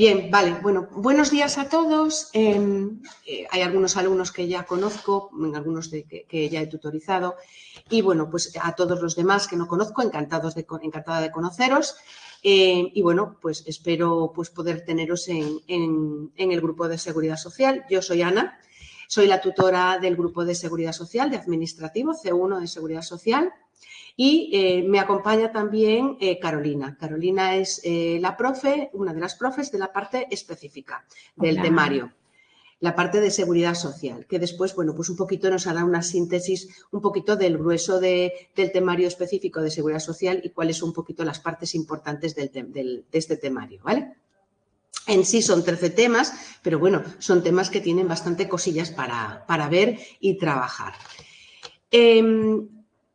Bien, vale. Bueno, buenos días a todos. Hay algunos alumnos que ya conozco, algunos que ya he tutorizado. Y bueno, pues a todos los demás que no conozco, encantada de conoceros. Y bueno, pues espero pues, poder teneros en el grupo de Seguridad Social. Yo soy Ana, soy la tutora del grupo de Seguridad Social, de Administrativo, C1 de Seguridad Social. Y me acompaña también Carolina. Carolina es la profe, una de las profes de la parte específica del temario, la parte de seguridad social, que después, bueno, pues un poquito nos hará una síntesis un poquito del grueso del temario específico de seguridad social y cuáles son un poquito las partes importantes de este temario, ¿vale? En sí son 13 temas, pero bueno, son temas que tienen bastante cosillas para ver y trabajar.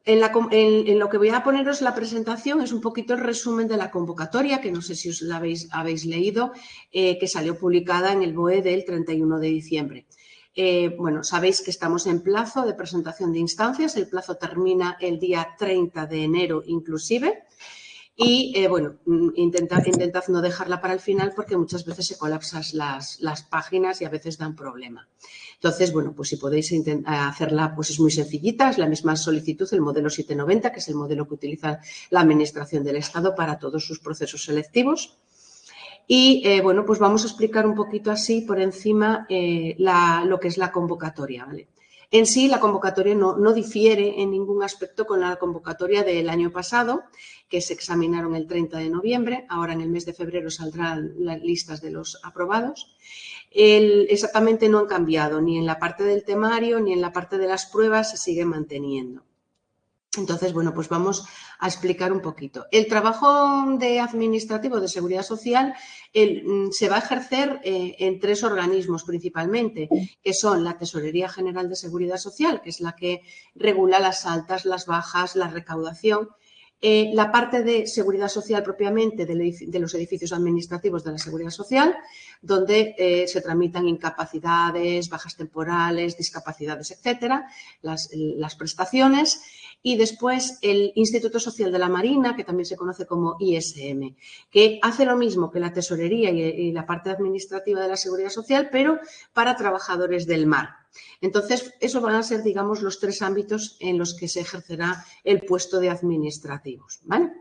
En lo que voy a poneros la presentación es un poquito el resumen de la convocatoria, que no sé si os la habéis leído, que salió publicada en el BOE del 31 de diciembre. Bueno, sabéis que estamos en plazo de presentación de instancias, el plazo termina el día 30 de enero inclusive. Y, bueno, intentad no dejarla para el final porque muchas veces se colapsan las páginas y a veces dan problema. Entonces, bueno, pues si podéis hacerla, pues es muy sencillita, es la misma solicitud, el modelo 790, que es el modelo que utiliza la Administración del Estado para todos sus procesos selectivos. Y, bueno, pues vamos a explicar un poquito así por encima lo que es la convocatoria, ¿vale? En sí, la convocatoria no difiere en ningún aspecto con la convocatoria del año pasado, que se examinaron el 30 de noviembre. Ahora, en el mes de febrero, saldrán las listas de los aprobados. Exactamente no han cambiado, ni en la parte del temario, ni en la parte de las pruebas se sigue manteniendo. Entonces, bueno, pues vamos a explicar un poquito. El trabajo administrativo de seguridad social se va a ejercer en 3 organismos principalmente, que son la Tesorería General de Seguridad Social, que es la que regula las altas, las bajas, la recaudación. La parte de seguridad social propiamente de los edificios administrativos de la seguridad social, donde se tramitan incapacidades, bajas temporales, discapacidades, etcétera, las prestaciones. Y después el Instituto Social de la Marina, que también se conoce como ISM, que hace lo mismo que la tesorería y la parte administrativa de la seguridad social, pero para trabajadores del mar. Entonces, esos van a ser, digamos, los 3 ámbitos en los que se ejercerá el puesto de administrativos, ¿vale?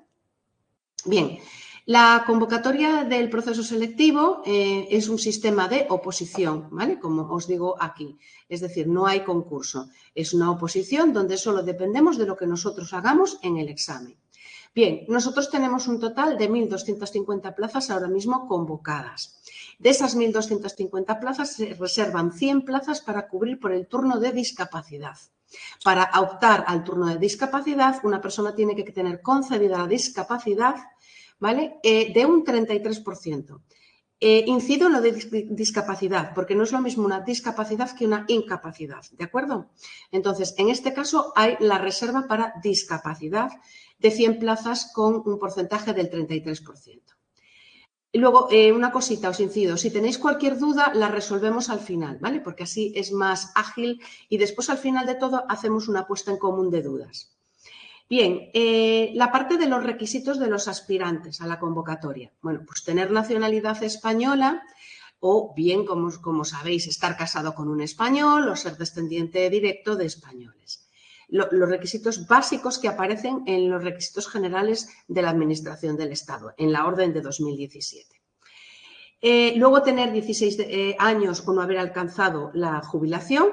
Bien, la convocatoria del proceso selectivo es un sistema de oposición, ¿vale? Como os digo aquí. Es decir, no hay concurso. Es una oposición donde solo dependemos de lo que nosotros hagamos en el examen. Bien, nosotros tenemos un total de 1.250 plazas ahora mismo convocadas. De esas 1.250 plazas se reservan 100 plazas para cubrir por el turno de discapacidad. Para optar al turno de discapacidad, una persona tiene que tener concedida la discapacidad, ¿vale? De un 33%. Incido en lo de discapacidad, porque no es lo mismo una discapacidad que una incapacidad, ¿de acuerdo? Entonces, en este caso hay la reserva para discapacidad de 100 plazas con un porcentaje del 33%. Y luego, una cosita, os incido, si tenéis cualquier duda, la resolvemos al final, ¿vale? Porque así es más ágil y después al final de todo hacemos una puesta en común de dudas. Bien, la parte de los requisitos de los aspirantes a la convocatoria. Bueno, pues tener nacionalidad española o bien, como sabéis, estar casado con un español o ser descendiente directo de españoles. Los requisitos básicos que aparecen en los requisitos generales de la Administración del Estado, en la orden de 2017. Luego, tener 16 años o no haber alcanzado la jubilación,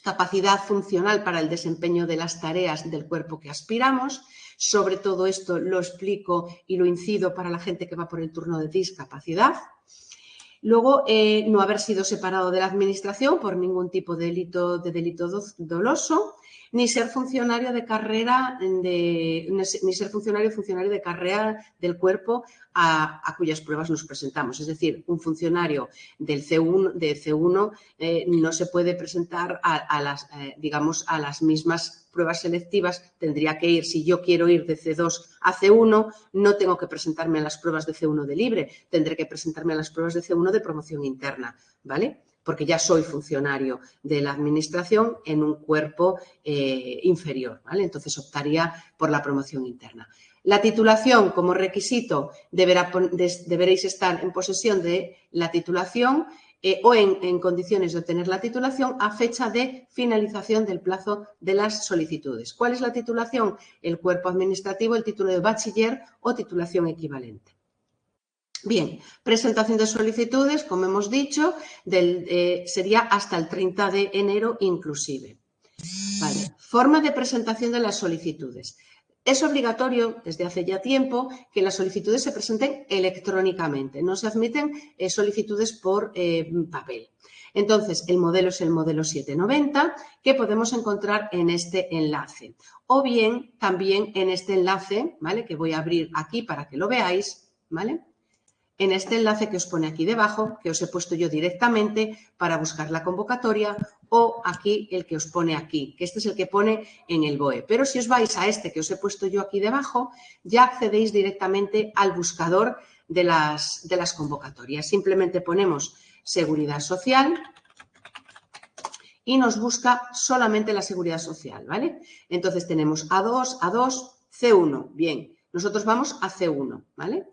capacidad funcional para el desempeño de las tareas del cuerpo que aspiramos. Sobre todo esto lo explico y lo incido para la gente que va por el turno de discapacidad. Luego, no haber sido separado de la Administración por ningún tipo de delito doloso, ni ser funcionario de carrera, ni ser funcionario de carrera del cuerpo a cuyas pruebas nos presentamos. Es decir, un funcionario del C1 no se puede presentar a las mismas pruebas selectivas. Tendría que ir, si yo quiero ir de C2 a C1, no tengo que presentarme a las pruebas de C1 de libre, tendré que presentarme a las pruebas de C1 de promoción interna, ¿vale? Porque ya soy funcionario de la Administración en un cuerpo inferior, ¿vale? Entonces optaría por la promoción interna. La titulación, como requisito, deberéis estar en posesión de la titulación o en condiciones de obtener la titulación a fecha de finalización del plazo de las solicitudes. ¿Cuál es la titulación? El cuerpo administrativo, el título de bachiller o titulación equivalente. Bien, presentación de solicitudes, como hemos dicho, sería hasta el 30 de enero inclusive. Vale. Forma de presentación de las solicitudes. Es obligatorio, desde hace ya tiempo, que las solicitudes se presenten electrónicamente. No se admiten solicitudes por papel. Entonces, el modelo es el modelo 790, que podemos encontrar en este enlace. O bien, también en este enlace, ¿vale? Que voy a abrir aquí para que lo veáis, ¿vale? En este enlace que os pone aquí debajo, que os he puesto yo directamente para buscar la convocatoria, o aquí el que os pone aquí, que este es el que pone en el BOE. Pero si os vais a este que os he puesto yo aquí debajo, ya accedéis directamente al buscador de las convocatorias. Simplemente ponemos Seguridad Social y nos busca solamente la Seguridad Social, ¿vale? Entonces tenemos A2, A2, C1. Bien, nosotros vamos a C1, ¿vale?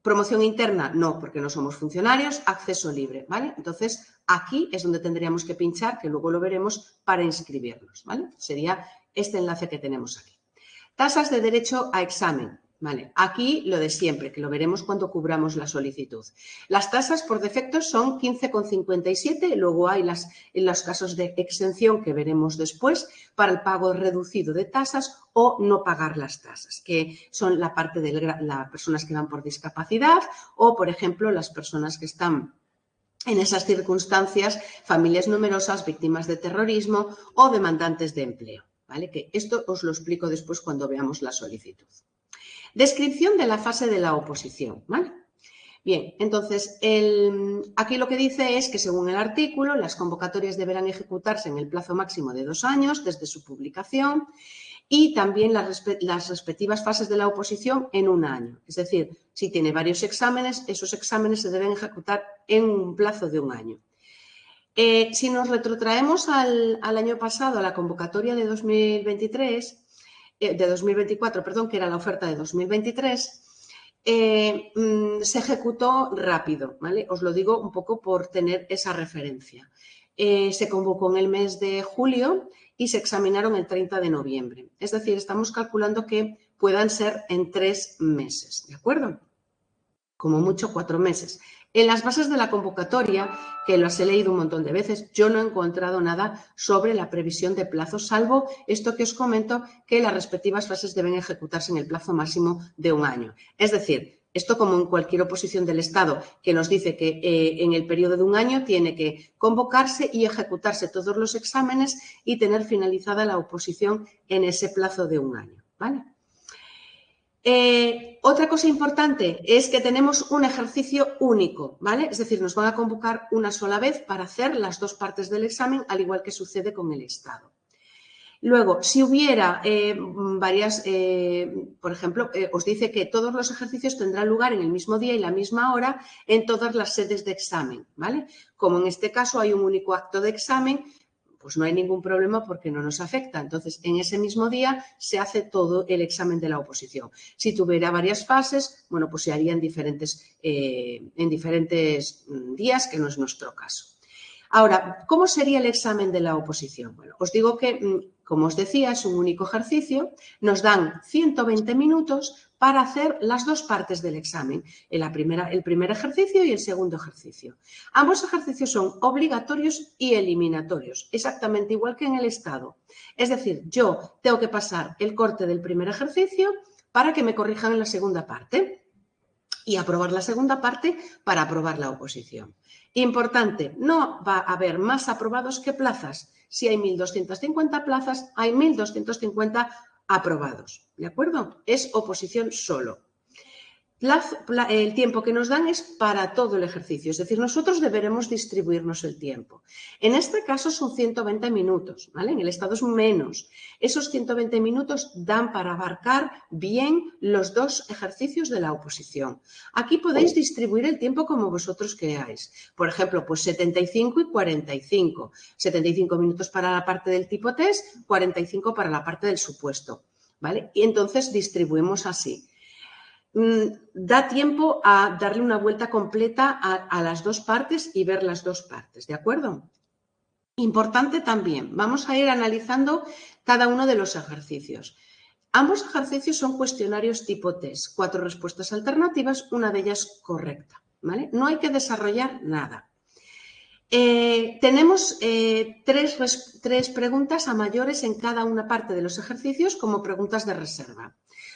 Promoción interna, no, porque no somos funcionarios. Acceso libre, ¿vale? Entonces, aquí es donde tendríamos que pinchar, que luego lo veremos, para inscribirnos, ¿vale? Sería este enlace que tenemos aquí. Tasas de derecho a examen, ¿vale? Aquí lo de siempre, que lo veremos cuando cubramos la solicitud. Las tasas por defecto son 15,57, luego hay los casos de exención que veremos después para el pago reducido de tasas o no pagar las tasas, que son la parte de las personas que van por discapacidad o, por ejemplo, las personas que están en esas circunstancias, familias numerosas, víctimas de terrorismo o demandantes de empleo, ¿vale? Que esto os lo explico después cuando veamos la solicitud. Descripción de la fase de la oposición, ¿vale? Bien, entonces, aquí lo que dice es que según el artículo, las convocatorias deberán ejecutarse en el plazo máximo de 2 años desde su publicación y también las respectivas fases de la oposición en 1 año. Es decir, si tiene varios exámenes, esos exámenes se deben ejecutar en un plazo de 1 año. Si nos retrotraemos al año pasado, a la convocatoria de 2023, de 2024, perdón, que era la oferta de 2023, se ejecutó rápido, ¿vale? Os lo digo un poco por tener esa referencia. Se convocó en el mes de julio y se examinaron el 30 de noviembre. Es decir, estamos calculando que puedan ser en 3 meses, ¿de acuerdo? Como mucho 4 meses. En las bases de la convocatoria, que las he leído un montón de veces, yo no he encontrado nada sobre la previsión de plazos, salvo esto que os comento, que las respectivas fases deben ejecutarse en el plazo máximo de 1 año. Es decir, esto como en cualquier oposición del Estado, que nos dice que en el periodo de 1 año tiene que convocarse y ejecutarse todos los exámenes y tener finalizada la oposición en ese plazo de 1 año, ¿vale? Otra cosa importante es que tenemos un ejercicio único, ¿vale? Es decir, nos van a convocar una sola vez para hacer las 2 partes del examen, al igual que sucede con el Estado. Luego, si hubiera varias, por ejemplo, os dice que todos los ejercicios tendrán lugar en el mismo día y la misma hora en todas las sedes de examen, ¿vale? Como en este caso hay un único acto de examen, pues no hay ningún problema porque no nos afecta. Entonces, en ese mismo día se hace todo el examen de la oposición. Si tuviera varias fases, bueno, pues se haría en diferentes días, que no es nuestro caso. Ahora, ¿cómo sería el examen de la oposición? Bueno, os digo que, como os decía, es un único ejercicio. Nos dan 120 minutos para hacer las 2 partes del examen, el primer ejercicio y el segundo ejercicio. Ambos ejercicios son obligatorios y eliminatorios, exactamente igual que en el Estado. Es decir, yo tengo que pasar el corte del primer ejercicio para que me corrijan en la segunda parte y aprobar la segunda parte para aprobar la oposición. Importante, no va a haber más aprobados que plazas. Si hay 1.250 plazas, hay 1.250 aprobados, ¿de acuerdo? Es oposición solo. El tiempo que nos dan es para todo el ejercicio, es decir, nosotros deberemos distribuirnos el tiempo. En este caso son 120 minutos, ¿vale? En el Estado es menos. Esos 120 minutos dan para abarcar bien los 2 ejercicios de la oposición. Aquí podéis distribuir el tiempo como vosotros queráis. Por ejemplo, pues 75 y 45. 75 minutos para la parte del tipo test, 45 para la parte del supuesto, ¿vale? Y entonces distribuimos así. da tiempo a darle una vuelta completa a las dos partes y ver las dos partes, ¿de acuerdo? Importante también, vamos a ir analizando cada uno de los ejercicios. Ambos ejercicios son cuestionarios tipo test, 4 respuestas alternativas, una de ellas correcta, ¿vale? No hay que desarrollar nada. Tenemos tres preguntas a mayores en cada una parte de los ejercicios como preguntas de reserva.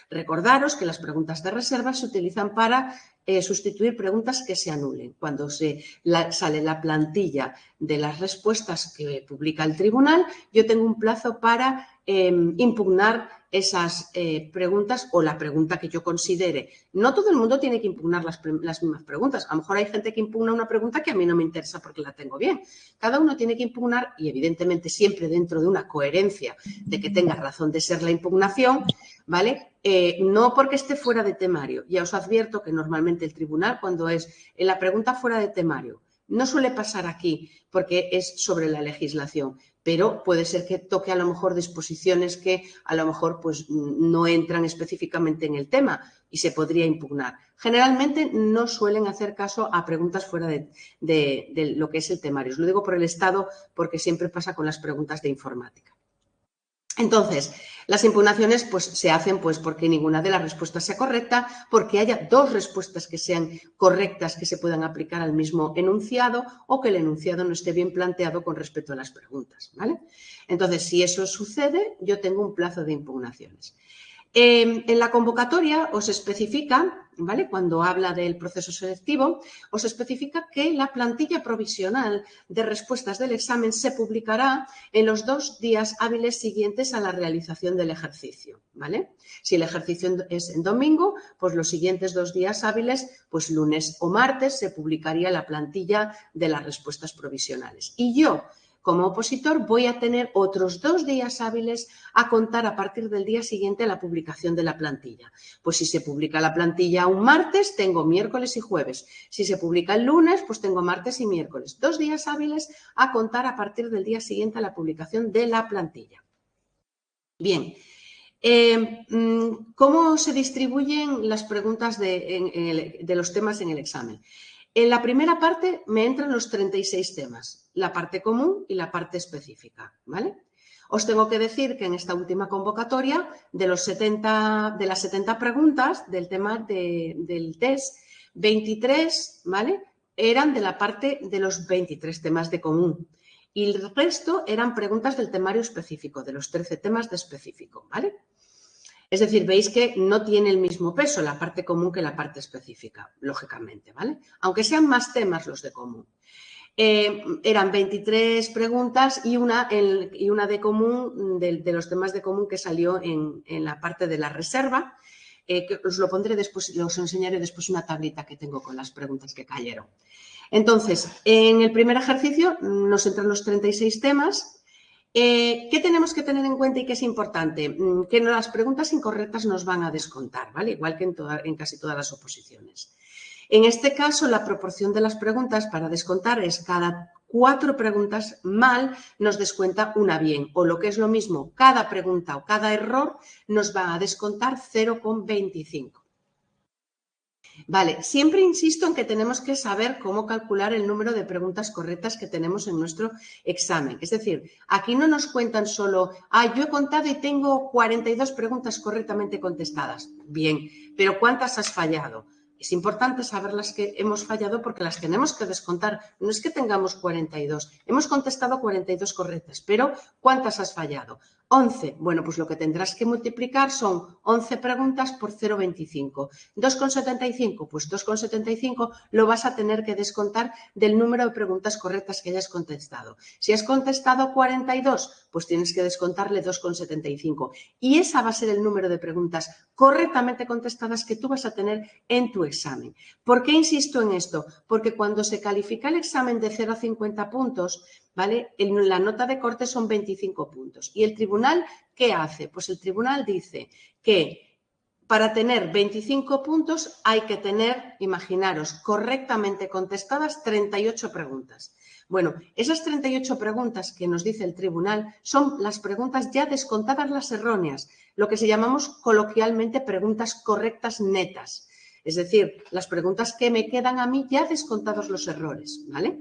Recordaros que las preguntas de reserva se utilizan para sustituir preguntas que se anulen. Cuando sale la plantilla de las respuestas que publica el tribunal, yo tengo un plazo para impugnar esas preguntas o la pregunta que yo considere. No todo el mundo tiene que impugnar las mismas preguntas. A lo mejor hay gente que impugna una pregunta que a mí no me interesa porque la tengo bien. Cada uno tiene que impugnar y evidentemente siempre dentro de una coherencia de que tenga razón de ser la impugnación, ¿vale? No porque esté fuera de temario. Ya os advierto que normalmente el tribunal, cuando es en la pregunta fuera de temario, no suele pasar aquí porque es sobre la legislación, pero puede ser que toque a lo mejor disposiciones que a lo mejor pues, no entran específicamente en el tema y se podría impugnar. Generalmente no suelen hacer caso a preguntas fuera de lo que es el temario. Os lo digo por el Estado porque siempre pasa con las preguntas de informática. Entonces, las impugnaciones pues, se hacen pues, porque ninguna de las respuestas sea correcta, porque haya dos respuestas que sean correctas que se puedan aplicar al mismo enunciado o que el enunciado no esté bien planteado con respecto a las preguntas, ¿vale? Entonces, si eso sucede, yo tengo un plazo de impugnaciones. En la convocatoria os especifica, ¿vale? Cuando habla del proceso selectivo, os especifica que la plantilla provisional de respuestas del examen se publicará en los 2 días hábiles siguientes a la realización del ejercicio, ¿vale? Si el ejercicio es en domingo, pues los siguientes 2 días hábiles, pues lunes o martes, se publicaría la plantilla de las respuestas provisionales. Y yo, como opositor, voy a tener otros 2 días hábiles a contar a partir del día siguiente a la publicación de la plantilla. Pues si se publica la plantilla un martes, tengo miércoles y jueves. Si se publica el lunes, pues tengo martes y miércoles. 2 días hábiles a contar a partir del día siguiente a la publicación de la plantilla. Bien. ¿Cómo se distribuyen las preguntas de los temas en el examen? En la primera parte me entran los 36 temas, la parte común y la parte específica, ¿vale? Os tengo que decir que en esta última convocatoria, de las 70 preguntas del tema del test, 23, ¿vale? Eran de la parte de los 23 temas de común. Y el resto eran preguntas del temario específico, de los 13 temas de específico, ¿vale? Es decir, veis que no tiene el mismo peso la parte común que la parte específica, lógicamente, ¿vale? Aunque sean más temas los de común. Eran 23 preguntas y una de común, de los temas de común que salió en la parte de la reserva, que os lo pondré después, os enseñaré después una tablita que tengo con las preguntas que cayeron. Entonces, en el primer ejercicio nos entran los 36 temas. ¿Qué tenemos que tener en cuenta y qué es importante? Que las preguntas incorrectas nos van a descontar, ¿vale? Igual que en casi todas las oposiciones. En este caso, la proporción de las preguntas para descontar es cada 4 preguntas mal nos descuenta una bien, o lo que es lo mismo, cada pregunta o cada error nos va a descontar 0,25. Vale, siempre insisto en que tenemos que saber cómo calcular el número de preguntas correctas que tenemos en nuestro examen. Es decir, aquí no nos cuentan solo, yo he contado y tengo 42 preguntas correctamente contestadas. Bien, pero ¿cuántas has fallado? Es importante saber las que hemos fallado porque las tenemos que descontar. No es que tengamos 42, hemos contestado 42 correctas, pero ¿cuántas has fallado? 11. Bueno, pues lo que tendrás que multiplicar son 11 preguntas por 0,25. 2,75, pues 2,75 lo vas a tener que descontar del número de preguntas correctas que hayas contestado. Si has contestado 42, pues tienes que descontarle 2,75. Y esa va a ser el número de preguntas correctamente contestadas que tú vas a tener en tu examen. ¿Por qué insisto en esto? Porque cuando se califica el examen de 0 a 50 puntos, ¿vale? La nota de corte son 25 puntos. ¿Y el tribunal qué hace? Pues el tribunal dice que para tener 25 puntos hay que tener, imaginaros, correctamente contestadas 38 preguntas. Bueno, esas 38 preguntas que nos dice el tribunal son las preguntas ya descontadas las erróneas. lo que se llamamos coloquialmente preguntas correctas netas. Es decir, las preguntas que me quedan a mí ya descontados los errores, ¿vale?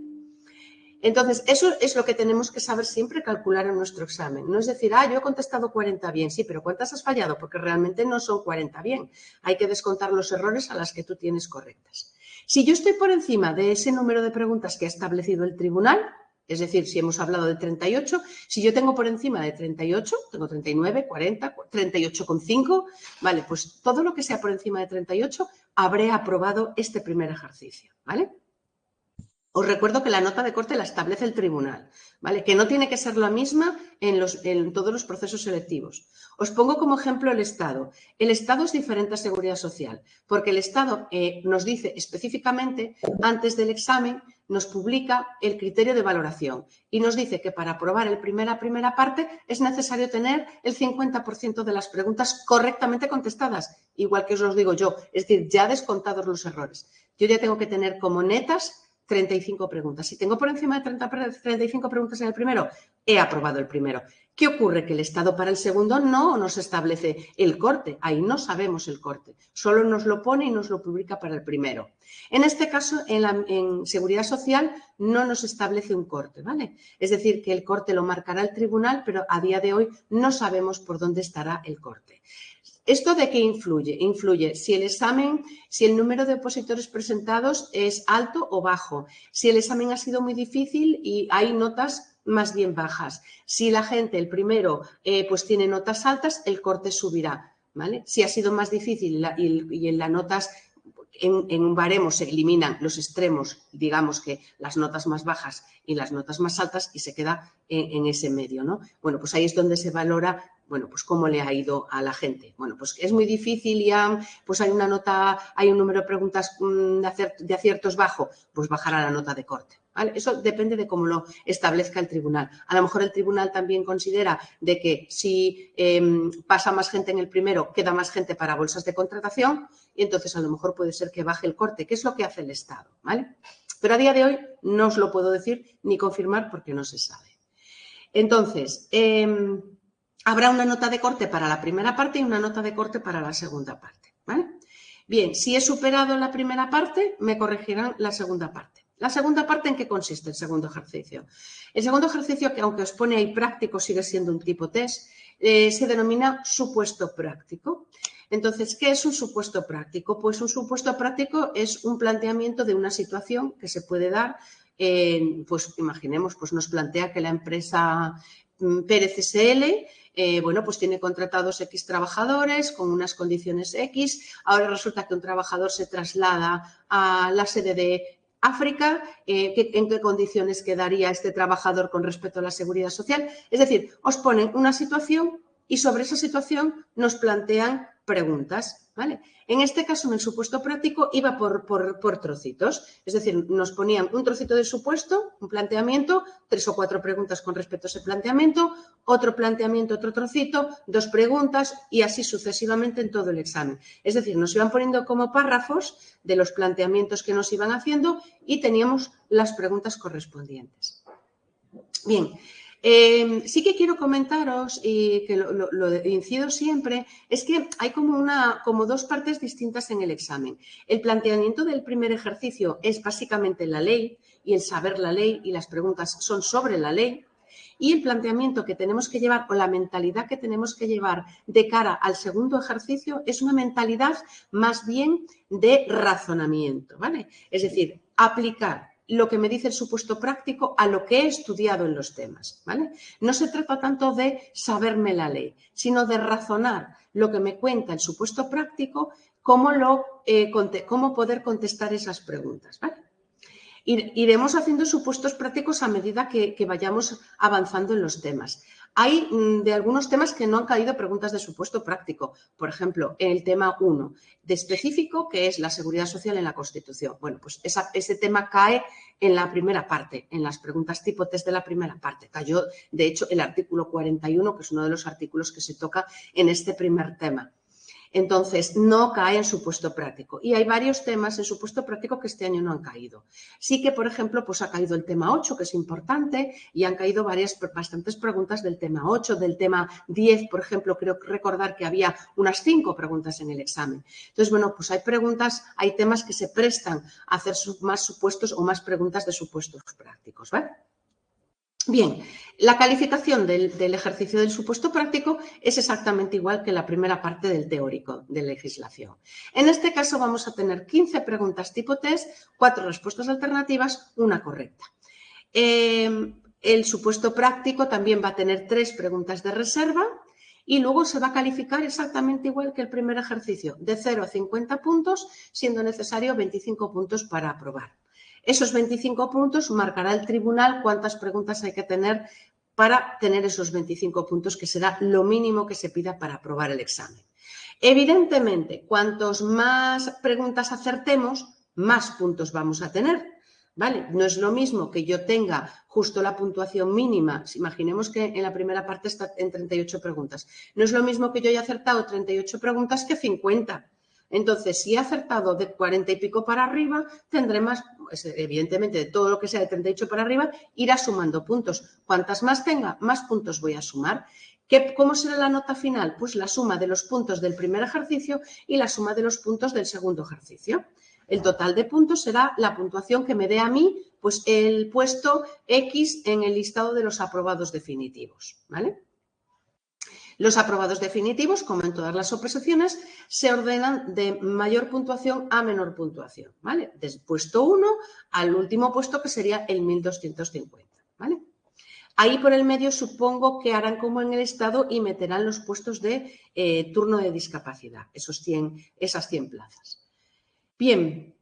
Entonces, eso es lo que tenemos que saber siempre calcular en nuestro examen. No es decir, yo he contestado 40 bien, sí, pero ¿cuántas has fallado? Porque realmente no son 40 bien. Hay que descontar los errores a las que tú tienes correctas. Si yo estoy por encima de ese número de preguntas que ha establecido el tribunal, es decir, si hemos hablado de 38, si yo tengo por encima de 38, tengo 39, 40, 38,5, vale, pues todo lo que sea por encima de 38 habré aprobado este primer ejercicio, ¿vale? Os recuerdo que la nota de corte la establece el tribunal, ¿vale? Que no tiene que ser la misma en todos los procesos selectivos. Os pongo como ejemplo el Estado. El Estado es diferente a Seguridad Social, porque el Estado nos dice específicamente, antes del examen, nos publica el criterio de valoración y nos dice que para aprobar la primera parte es necesario tener el 50% de las preguntas correctamente contestadas, igual que os los digo yo, es decir, ya descontados los errores. Yo ya tengo que tener como netas 35 preguntas. Si tengo por encima de 35 preguntas en el primero, he aprobado el primero. ¿Qué ocurre? Que el Estado para el segundo no nos establece el corte. Ahí no sabemos el corte. Solo nos lo pone y nos lo publica para el primero. En este caso, en Seguridad Social no nos establece un corte, ¿vale? Es decir, que el corte lo marcará el tribunal, pero a día de hoy no sabemos por dónde estará el corte. ¿Esto de qué influye? Influye si el número de opositores presentados es alto o bajo, si el examen ha sido muy difícil y hay notas más bien bajas. Si la gente, el primero, pues tiene notas altas, el corte subirá, ¿vale? Si ha sido más difícil y en las notas, en un baremo se eliminan los extremos, digamos que las notas más bajas y las notas más altas y se queda en ese medio, ¿no? Bueno, pues ahí es donde se valora, bueno, pues cómo le ha ido a la gente. Bueno, pues es muy difícil y pues hay una nota, hay un número de preguntas de aciertos bajo, pues bajará la nota de corte, ¿vale? Eso depende de cómo lo establezca el tribunal. A lo mejor el tribunal también considera de que si pasa más gente en el primero, queda más gente para bolsas de contratación y entonces a lo mejor puede ser que baje el corte, que es lo que hace el Estado, ¿vale? Pero a día de hoy no os lo puedo decir ni confirmar porque no se sabe. Entonces, habrá una nota de corte para la primera parte y una nota de corte para la segunda parte, ¿vale? Bien, si he superado la primera parte, me corregirán la segunda parte. ¿La segunda parte en qué consiste el segundo ejercicio? El segundo ejercicio, que aunque os pone ahí práctico, sigue siendo un tipo test, se denomina supuesto práctico. Entonces, ¿qué es un supuesto práctico? Pues un supuesto práctico es un planteamiento de una situación que se puede dar, pues imaginemos, pues nos plantea que la empresa Pérez SL, bueno, pues tiene contratados X trabajadores con unas condiciones X. Ahora resulta que un trabajador se traslada a la sede de África. ¿En qué condiciones quedaría este trabajador con respecto a la seguridad social? Es decir, os ponen una situación y sobre esa situación nos plantean preguntas, ¿vale? En este caso, en el supuesto práctico, iba por trocitos. Es decir, nos ponían un trocito de supuesto, un planteamiento, 3 o 4 preguntas con respecto a ese planteamiento, otro planteamiento, otro trocito, 2 preguntas y así sucesivamente en todo el examen. Es decir, nos iban poniendo como párrafos de los planteamientos que nos iban haciendo y teníamos las preguntas correspondientes. Bien. Sí que quiero comentaros, y que lo incido siempre, es que hay como 2 partes distintas en el examen. El planteamiento del primer ejercicio es básicamente la ley y el saber la ley y las preguntas son sobre la ley. Y el planteamiento que tenemos que llevar o la mentalidad que tenemos que llevar de cara al segundo ejercicio es una mentalidad más bien de razonamiento, ¿vale? Es decir, aplicar lo que me dice el supuesto práctico a lo que he estudiado en los temas, ¿vale? No se trata tanto de saberme la ley, sino de razonar lo que me cuenta el supuesto práctico, cómo poder contestar esas preguntas, ¿vale? Iremos haciendo supuestos prácticos a medida que vayamos avanzando en los temas. Hay de algunos temas que no han caído preguntas de supuesto práctico. Por ejemplo, en el tema 1 de específico, que es la seguridad social en la Constitución. Bueno, pues ese tema cae en la primera parte, en las preguntas tipo test de la primera parte. Cayó, de hecho, el artículo 41, que es uno de los artículos que se toca en este primer tema. Entonces, no cae en supuesto práctico. Y hay varios temas en supuesto práctico que este año no han caído. Sí que, por ejemplo, pues ha caído el tema 8, que es importante, y han caído bastantes preguntas del tema 8, del tema 10, por ejemplo, creo recordar que había unas 5 preguntas en el examen. Entonces, bueno, pues hay preguntas, hay temas que se prestan a hacer más supuestos o más preguntas de supuestos prácticos, ¿vale? Bien, la calificación del ejercicio del supuesto práctico es exactamente igual que la primera parte del teórico de legislación. En este caso vamos a tener 15 preguntas tipo test, 4 respuestas alternativas, una correcta. El supuesto práctico también va a tener 3 preguntas de reserva y luego se va a calificar exactamente igual que el primer ejercicio, de 0 a 50 puntos, siendo necesario 25 puntos para aprobar. Esos 25 puntos marcará el tribunal cuántas preguntas hay que tener para tener esos 25 puntos, que será lo mínimo que se pida para aprobar el examen. Evidentemente, cuantos más preguntas acertemos, más puntos vamos a tener, ¿vale? No es lo mismo que yo tenga justo la puntuación mínima, imaginemos que en la primera parte está en 38 preguntas, no es lo mismo que yo haya acertado 38 preguntas que 50. Entonces, si he acertado de 40 y pico para arriba, tendré más, pues, evidentemente, de todo lo que sea de 38 para arriba, irá sumando puntos. Cuantas más tenga, más puntos voy a sumar. ¿Cómo será la nota final? Pues la suma de los puntos del primer ejercicio y la suma de los puntos del segundo ejercicio. El total de puntos será la puntuación que me dé a mí, pues el puesto X en el listado de los aprobados definitivos, ¿vale? Los aprobados definitivos, como en todas las oposiciones, se ordenan de mayor puntuación a menor puntuación, ¿vale? Del puesto 1 al último puesto, que sería el 1250, ¿vale? Ahí por el medio supongo que harán como en el Estado y meterán los puestos de turno de discapacidad, esas 100 plazas. Bien,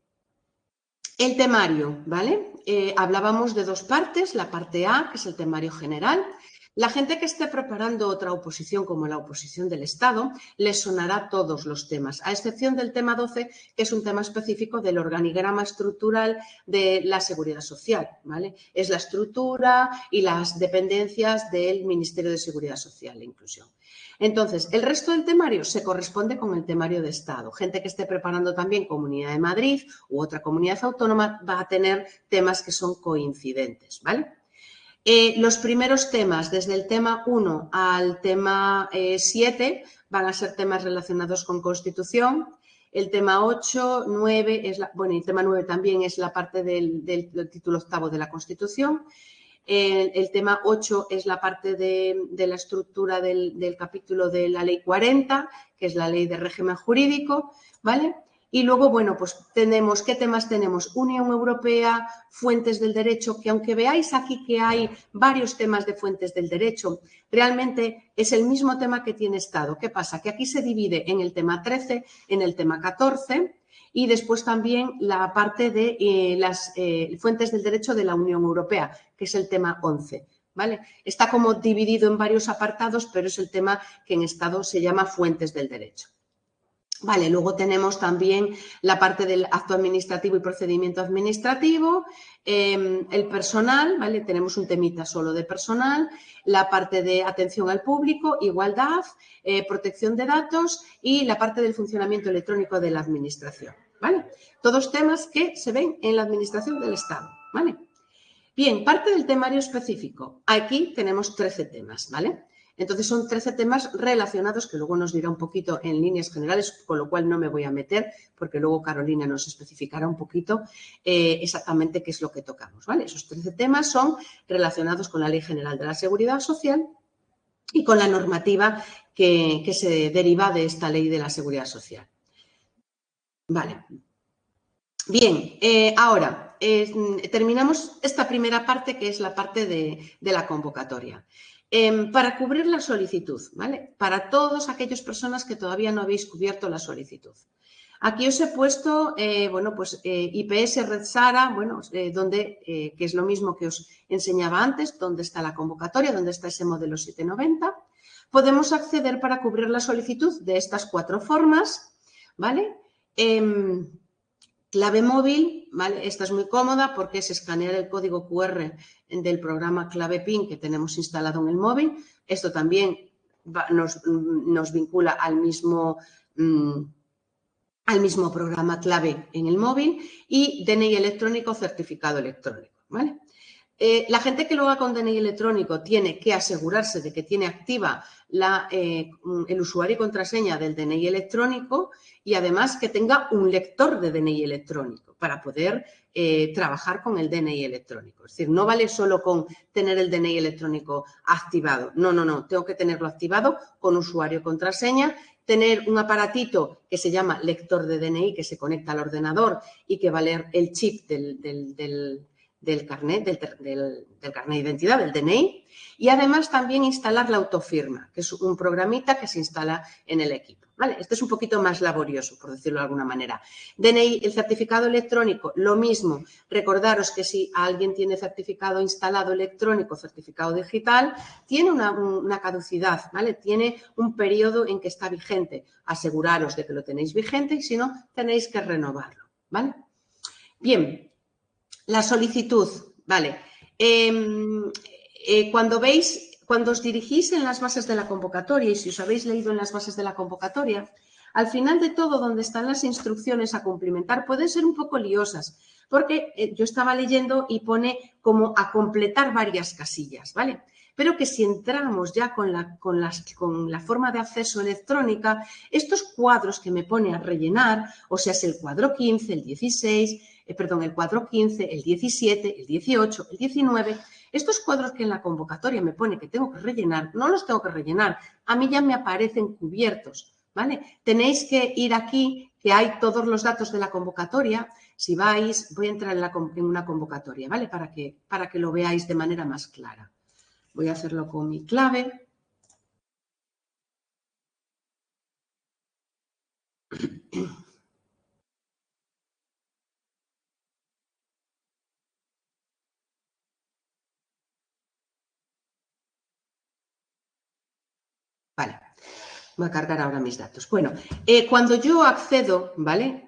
el temario, ¿vale? Hablábamos de 2 partes, la parte A, que es el temario general. La gente que esté preparando otra oposición, como la oposición del Estado, les sonará todos los temas, a excepción del tema 12, que es un tema específico del organigrama estructural de la Seguridad Social, ¿vale? Es la estructura y las dependencias del Ministerio de Seguridad Social e Inclusión. Entonces, el resto del temario se corresponde con el temario de Estado. Gente que esté preparando también Comunidad de Madrid u otra comunidad autónoma va a tener temas que son coincidentes, ¿vale? Los primeros temas, desde el tema 1 al tema 7, van a ser temas relacionados con Constitución. El tema 8, 9, el tema 9 también es la parte del título 8 de la Constitución. El tema 8 es la parte de la estructura del capítulo de la Ley 40, que es la Ley de Régimen Jurídico, ¿vale? Y luego, bueno, pues tenemos, ¿qué temas tenemos? Unión Europea, fuentes del derecho, que aunque veáis aquí que hay varios temas de fuentes del derecho, realmente es el mismo tema que tiene Estado. ¿Qué pasa? Que aquí se divide en el tema 13, en el tema 14 y después también la parte de las fuentes del derecho de la Unión Europea, que es el tema 11. ¿Vale? Está como dividido en varios apartados, pero es el tema que en Estado se llama fuentes del derecho. Vale, luego tenemos también la parte del acto administrativo y procedimiento administrativo, el personal, ¿vale? Tenemos un temita solo de personal, la parte de atención al público, igualdad, protección de datos y la parte del funcionamiento electrónico de la administración, ¿vale? Todos temas que se ven en la administración del Estado, ¿vale? Bien, parte del temario específico. Aquí tenemos 13 temas, ¿vale? Entonces son 13 temas relacionados que luego nos dirá un poquito en líneas generales, con lo cual no me voy a meter porque luego Carolina nos especificará un poquito exactamente qué es lo que tocamos, ¿vale? Esos 13 temas son relacionados con la Ley General de la Seguridad Social y con la normativa que se deriva de esta Ley de la Seguridad Social. Vale. Bien, ahora terminamos esta primera parte, que es la parte de la convocatoria. Para cubrir la solicitud, ¿vale? Para todas aquellas personas que todavía no habéis cubierto la solicitud. Aquí os he puesto, bueno, pues IPS Red Sara, bueno, que es lo mismo que os enseñaba antes, donde está la convocatoria, donde está ese modelo 790. Podemos acceder para cubrir la solicitud de estas 4 formas, ¿vale? Clave móvil, ¿vale? Esta es muy cómoda porque es escanear el código QR del programa Clave PIN que tenemos instalado en el móvil. Esto también nos vincula al mismo al mismo programa clave en el móvil y DNI electrónico, certificado electrónico, ¿vale? La gente que lo haga con DNI electrónico tiene que asegurarse de que tiene activa el usuario y contraseña del DNI electrónico y además que tenga un lector de DNI electrónico para poder trabajar con el DNI electrónico. Es decir, no vale solo con tener el DNI electrónico activado. No. Tengo que tenerlo activado con usuario y contraseña, tener un aparatito que se llama lector de DNI que se conecta al ordenador y que va a leer el chip del carnet de identidad, del DNI, y además también instalar la autofirma, que es un programita que se instala en el equipo, ¿vale? Este es un poquito más laborioso, por decirlo de alguna manera. DNI, el certificado electrónico, lo mismo. Recordaros que si alguien tiene certificado instalado electrónico, certificado digital, tiene una caducidad, ¿vale? Tiene un periodo en que está vigente. Aseguraros de que lo tenéis vigente y si no, tenéis que renovarlo, ¿vale? Bien. La solicitud, vale. Cuando os dirigís en las bases de la convocatoria y si os habéis leído en las bases de la convocatoria, al final de todo, donde están las instrucciones a cumplimentar, pueden ser un poco liosas, porque yo estaba leyendo y pone como a completar varias casillas, ¿vale? Pero que si entramos ya con la forma de acceso electrónica, estos cuadros que me pone a rellenar, o sea, es el cuadro 15, el 16, el cuadro 15, el 17, el 18, el 19, estos cuadros que en la convocatoria me pone que tengo que rellenar, no los tengo que rellenar, a mí ya me aparecen cubiertos, ¿vale? Tenéis que ir aquí, que hay todos los datos de la convocatoria. Si vais, voy a entrar en una convocatoria, ¿vale? Para que lo veáis de manera más clara. Voy a hacerlo con mi clave. Vale, voy a cargar ahora mis datos. Bueno, cuando yo accedo, ¿vale?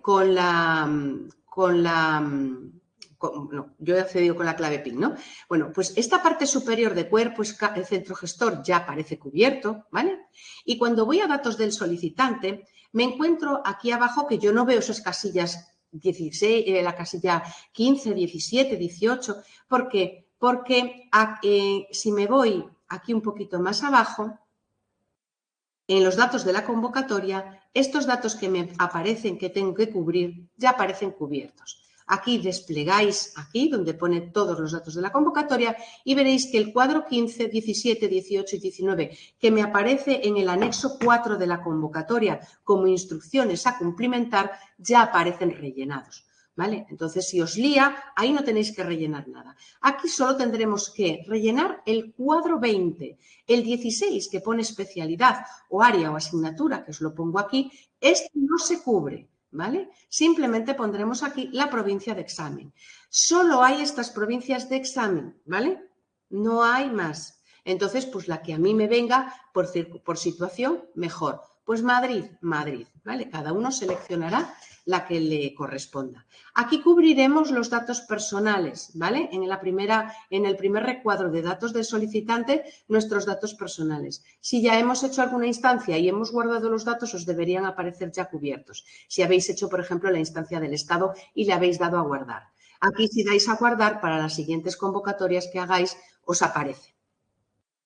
Yo he accedido con la clave PIN, ¿no? Bueno, pues esta parte superior de cuerpo, el centro gestor, ya aparece cubierto, ¿vale? Y cuando voy a datos del solicitante, me encuentro aquí abajo que yo no veo esas casillas 16, la casilla 15, 17, 18. ¿Por qué? Porque si me voy aquí un poquito más abajo, en los datos de la convocatoria, estos datos que me aparecen que tengo que cubrir ya aparecen cubiertos. Aquí desplegáis aquí donde pone todos los datos de la convocatoria y veréis que el cuadro 15, 17, 18 y 19 que me aparece en el anexo 4 de la convocatoria como instrucciones a cumplimentar ya aparecen rellenados. ¿Vale? Entonces, si os lía, ahí no tenéis que rellenar nada. Aquí solo tendremos que rellenar el cuadro 20, el 16 que pone especialidad o área o asignatura, que os lo pongo aquí, este no se cubre, ¿vale? Simplemente pondremos aquí la provincia de examen. Solo hay estas provincias de examen, ¿vale? No hay más. Entonces, pues la que a mí me venga por situación, mejor. Pues Madrid, ¿vale? Cada uno seleccionará la que le corresponda. Aquí cubriremos los datos personales, ¿vale? En el primer recuadro de datos del solicitante, nuestros datos personales. Si ya hemos hecho alguna instancia y hemos guardado los datos, os deberían aparecer ya cubiertos. Si habéis hecho, por ejemplo, la instancia del Estado y le habéis dado a guardar. Aquí, si dais a guardar, para las siguientes convocatorias que hagáis, os aparece.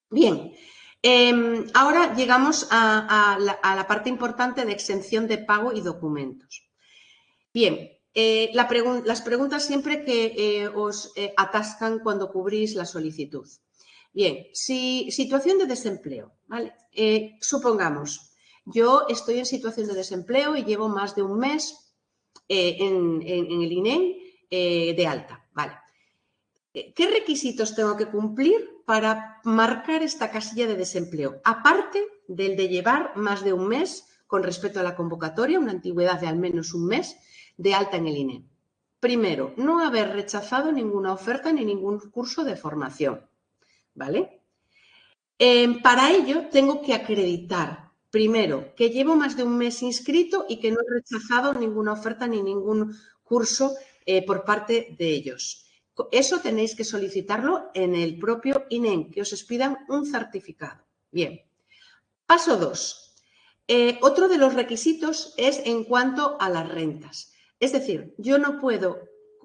Bien. Ahora llegamos a la parte importante de exención de pago y documentos. Bien, las preguntas siempre que os atascan cuando cubrís la solicitud. Bien, situación de desempleo, ¿vale? Supongamos, yo estoy en situación de desempleo y llevo más de un mes en el INEM de alta, ¿vale? ¿Qué requisitos tengo que cumplir para marcar esta casilla de desempleo? Aparte del de llevar más de un mes con respecto a la convocatoria, una antigüedad de al menos un mes de alta en el INEM. Primero, no haber rechazado ninguna oferta ni ningún curso de formación, ¿vale? Para ello, tengo que acreditar, primero, que llevo más de un mes inscrito y que no he rechazado ninguna oferta ni ningún curso por parte de ellos. Eso tenéis que solicitarlo en el propio INEM, que os pidan un certificado. Bien. Paso 2. Otro de los requisitos es en cuanto a las rentas. Es decir, yo no puedo,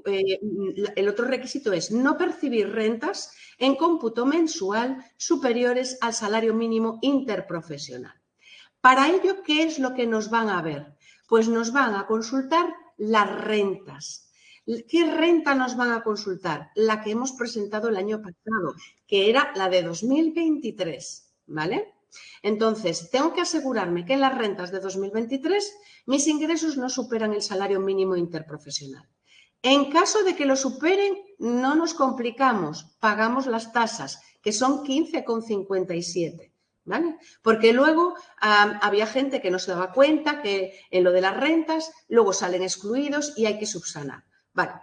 el otro requisito es no percibir rentas en cómputo mensual superiores al salario mínimo interprofesional. Para ello, ¿qué es lo que nos van a ver? Pues nos van a consultar las rentas. ¿Qué renta nos van a consultar? La que hemos presentado el año pasado, que era la de 2023, ¿vale? Entonces, tengo que asegurarme que en las rentas de 2023 mis ingresos no superan el salario mínimo interprofesional. En caso de que lo superen, no nos complicamos, pagamos las tasas, que son 15,57, ¿vale? Porque luego había gente que no se daba cuenta que en lo de las rentas luego salen excluidos y hay que subsanar. Vale,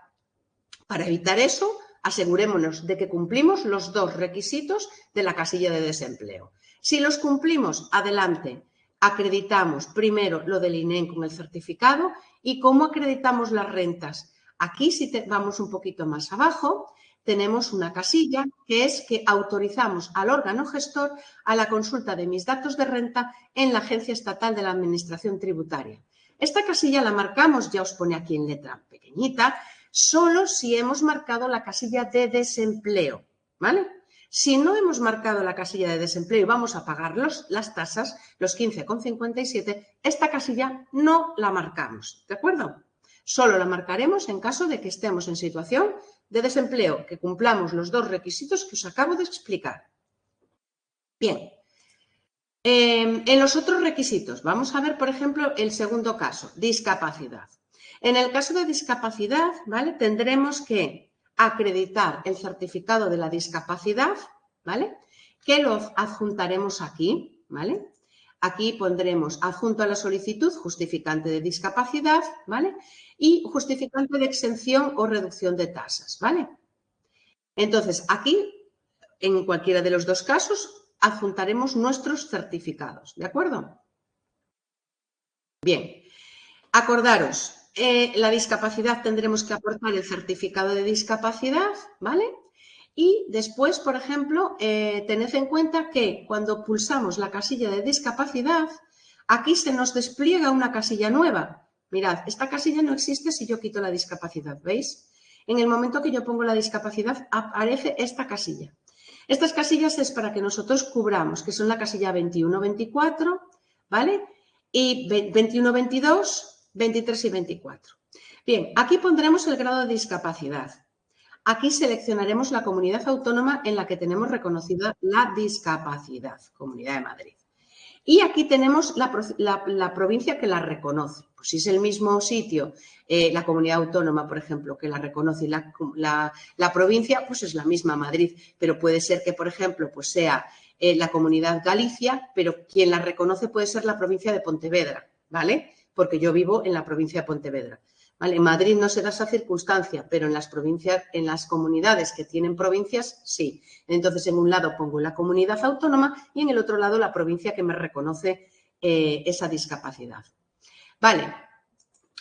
para evitar eso, asegurémonos de que cumplimos los dos requisitos de la casilla de desempleo. Si los cumplimos, adelante, acreditamos primero lo del INEM con el certificado y cómo acreditamos las rentas. Aquí, si vamos un poquito más abajo, tenemos una casilla que es que autorizamos al órgano gestor a la consulta de mis datos de renta en la Agencia Estatal de la Administración Tributaria. Esta casilla la marcamos, ya os pone aquí en letra pequeñita, solo si hemos marcado la casilla de desempleo, ¿vale? Si no hemos marcado la casilla de desempleo y vamos a pagar las tasas, los 15,57, esta casilla no la marcamos, ¿de acuerdo? Solo la marcaremos en caso de que estemos en situación de desempleo, que cumplamos los dos requisitos que os acabo de explicar. Bien. En los otros requisitos, vamos a ver, por ejemplo, el segundo caso, discapacidad. En el caso de discapacidad, ¿vale? Tendremos que acreditar el certificado de la discapacidad, ¿vale? Que lo adjuntaremos aquí, ¿vale? Aquí pondremos adjunto a la solicitud justificante de discapacidad, ¿vale? Y justificante de exención o reducción de tasas, ¿vale? Entonces, aquí, en cualquiera de los dos casos, adjuntaremos nuestros certificados, ¿de acuerdo? Bien, acordaros, la discapacidad tendremos que aportar el certificado de discapacidad, ¿vale? Y después, por ejemplo, tened en cuenta que cuando pulsamos la casilla de discapacidad, aquí se nos despliega una casilla nueva. Mirad, esta casilla no existe si yo quito la discapacidad, ¿veis? En el momento que yo pongo la discapacidad, aparece esta casilla. Estas casillas es para que nosotros cubramos, que son la casilla 21-24, ¿vale? Y 21-22, 23 y 24. Bien, aquí pondremos el grado de discapacidad. Aquí seleccionaremos la comunidad autónoma en la que tenemos reconocida la discapacidad, Comunidad de Madrid. Y aquí tenemos la provincia que la reconoce. Pues si es el mismo sitio, la comunidad autónoma, por ejemplo, que la reconoce y la provincia, pues es la misma Madrid. Pero puede ser que, por ejemplo, pues sea la comunidad Galicia, pero quien la reconoce puede ser la provincia de Pontevedra, ¿vale? Porque yo vivo en la provincia de Pontevedra. ¿Vale? En Madrid no se da esa circunstancia, pero en las provincias, en las comunidades que tienen provincias, sí. Entonces, en un lado pongo la comunidad autónoma y en el otro lado la provincia que me reconoce esa discapacidad. Vale,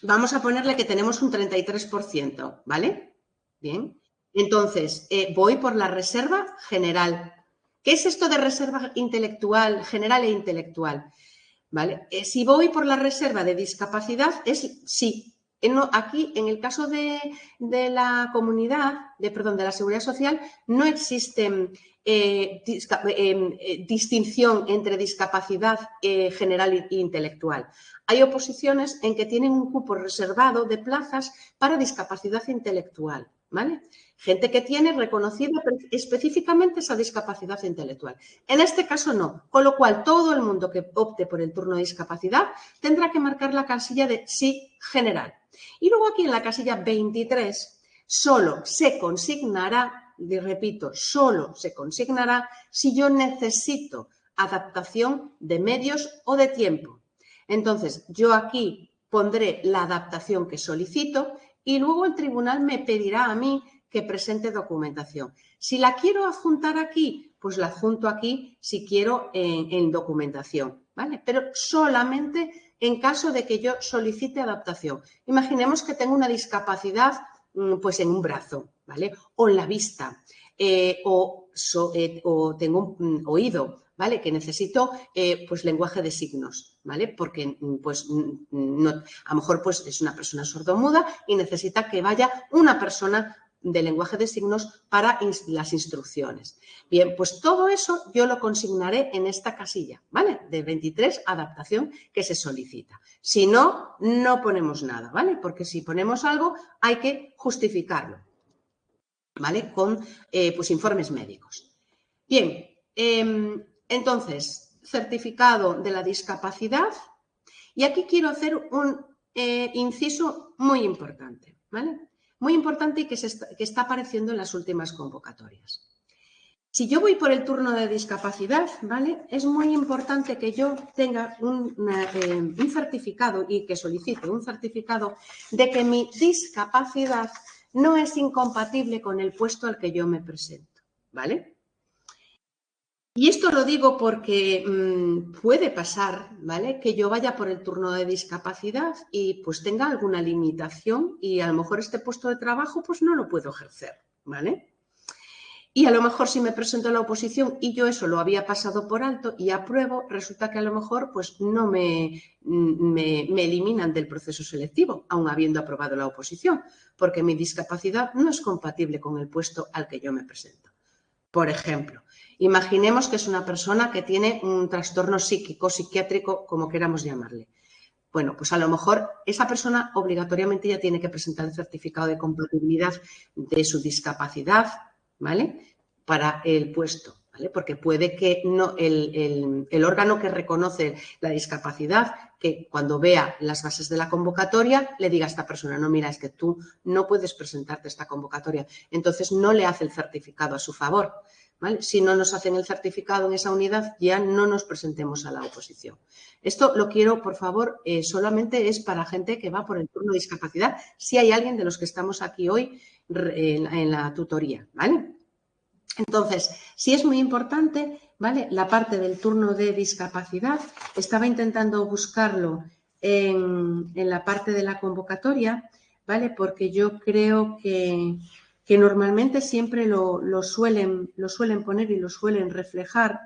vamos a ponerle que tenemos un 33%, ¿vale? Bien, entonces voy por la reserva general. ¿Qué es esto de reserva intelectual, general e intelectual? ¿Vale? Si voy por la reserva de discapacidad, es sí. Aquí, en el caso de la comunidad, de la Seguridad Social, no existe distinción entre discapacidad general e intelectual. Hay oposiciones en que tienen un cupo reservado de plazas para discapacidad intelectual, ¿vale? Gente que tiene reconocida específicamente esa discapacidad intelectual. En este caso no, con lo cual todo el mundo que opte por el turno de discapacidad tendrá que marcar la casilla de sí general. Y luego aquí en la casilla 23 solo se consignará, y repito, solo se consignará si yo necesito adaptación de medios o de tiempo. Entonces, yo aquí pondré la adaptación que solicito y luego el tribunal me pedirá a mí que presente documentación. Si la quiero adjuntar aquí, pues la adjunto aquí si quiero en documentación, ¿vale? Pero solamente en caso de que yo solicite adaptación. Imaginemos que tengo una discapacidad pues en un brazo, ¿vale? O en la vista, o tengo un oído, ¿vale? Que necesito pues lenguaje de signos, ¿vale? Porque pues no, a lo mejor pues es una persona sordomuda y necesita que vaya una persona de lenguaje de signos para las instrucciones. Bien, pues todo eso yo lo consignaré en esta casilla, ¿vale? De 23, adaptación que se solicita. Si no, no ponemos nada, ¿vale? Porque si ponemos algo hay que justificarlo, ¿vale? Con pues informes médicos. Bien, entonces, certificado de la discapacidad. Y aquí quiero hacer un inciso muy importante, ¿vale? Muy importante y que está apareciendo en las últimas convocatorias. Si yo voy por el turno de discapacidad, ¿vale? Es muy importante que yo tenga un certificado y que solicite un certificado de que mi discapacidad no es incompatible con el puesto al que yo me presento, ¿vale? Y esto lo digo porque puede pasar, ¿vale? Que yo vaya por el turno de discapacidad y pues tenga alguna limitación y a lo mejor este puesto de trabajo pues no lo puedo ejercer, ¿vale? Y a lo mejor si me presento a la oposición y yo eso lo había pasado por alto y apruebo, resulta que a lo mejor pues no me eliminan del proceso selectivo, aun habiendo aprobado la oposición, porque mi discapacidad no es compatible con el puesto al que yo me presento. Por ejemplo, imaginemos que es una persona que tiene un trastorno psíquico, psiquiátrico, como queramos llamarle. Bueno, pues a lo mejor esa persona obligatoriamente ya tiene que presentar el certificado de compatibilidad de su discapacidad, ¿vale? Para el puesto, ¿vale? Porque puede que no, el órgano que reconoce la discapacidad, que cuando vea las bases de la convocatoria, le diga a esta persona, no, mira, es que tú no puedes presentarte a esta convocatoria. Entonces, no le hace el certificado a su favor, ¿vale? Si no nos hacen el certificado en esa unidad, ya no nos presentemos a la oposición. Esto lo quiero, por favor, solamente es para gente que va por el turno de discapacidad, si hay alguien de los que estamos aquí hoy en la tutoría, ¿vale? Entonces, sí es muy importante, ¿vale? La parte del turno de discapacidad, estaba intentando buscarlo en la parte de la convocatoria, ¿vale? Porque yo creo que normalmente siempre lo suelen poner y lo suelen reflejar,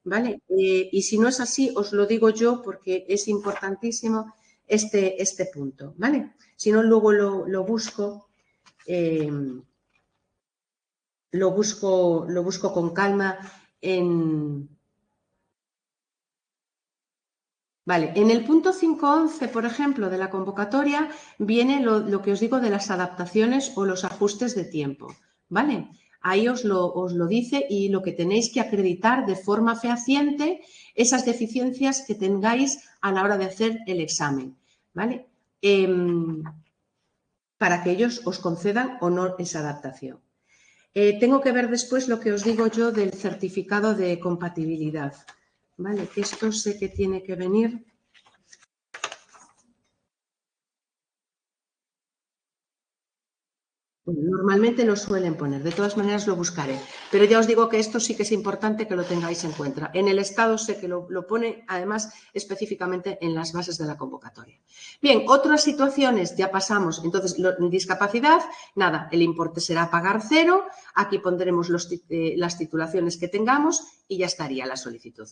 ¿vale? Y si no es así, os lo digo yo porque es importantísimo este punto, ¿vale? Si no, luego lo busco. Lo busco con calma Vale, en el punto 5.11, por ejemplo, de la convocatoria, viene lo que os digo de las adaptaciones o los ajustes de tiempo, ¿vale? Ahí os lo dice y lo que tenéis que acreditar de forma fehaciente esas deficiencias que tengáis a la hora de hacer el examen, ¿vale? Para que ellos os concedan o no esa adaptación. Tengo que ver después lo que os digo yo del certificado de compatibilidad, ¿vale? Que esto sé que tiene que venir. Bueno, normalmente lo suelen poner, de todas maneras lo buscaré, pero ya os digo que esto sí que es importante que lo tengáis en cuenta. En el Estado sé que lo pone, además, específicamente en las bases de la convocatoria. Bien, otras situaciones, ya pasamos. Entonces, discapacidad, nada, el importe será pagar cero, aquí pondremos las titulaciones que tengamos y ya estaría la solicitud.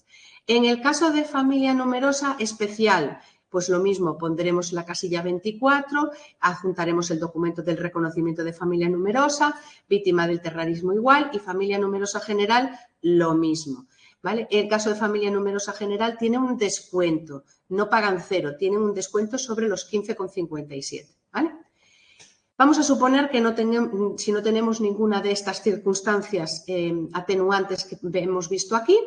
En el caso de familia numerosa especial, pues lo mismo, pondremos la casilla 24, adjuntaremos el documento del reconocimiento de familia numerosa, víctima del terrorismo igual y familia numerosa general lo mismo, ¿vale? El caso de familia numerosa general tiene un descuento, no pagan cero, tienen un descuento sobre los 15,57, ¿vale? Vamos a suponer que si no tenemos ninguna de estas circunstancias atenuantes que hemos visto aquí,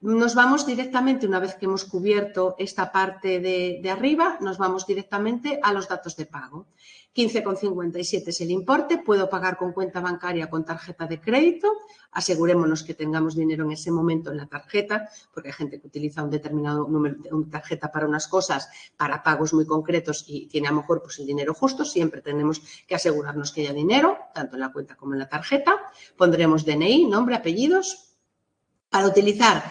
nos vamos directamente, una vez que hemos cubierto esta parte de arriba, nos vamos directamente a los datos de pago. 15,57 es el importe, puedo pagar con cuenta bancaria con tarjeta de crédito, asegurémonos que tengamos dinero en ese momento en la tarjeta, porque hay gente que utiliza un determinado número de tarjeta para unas cosas, para pagos muy concretos y tiene a lo mejor pues, el dinero justo, siempre tenemos que asegurarnos que haya dinero, tanto en la cuenta como en la tarjeta. Pondremos DNI, nombre, apellidos, para utilizar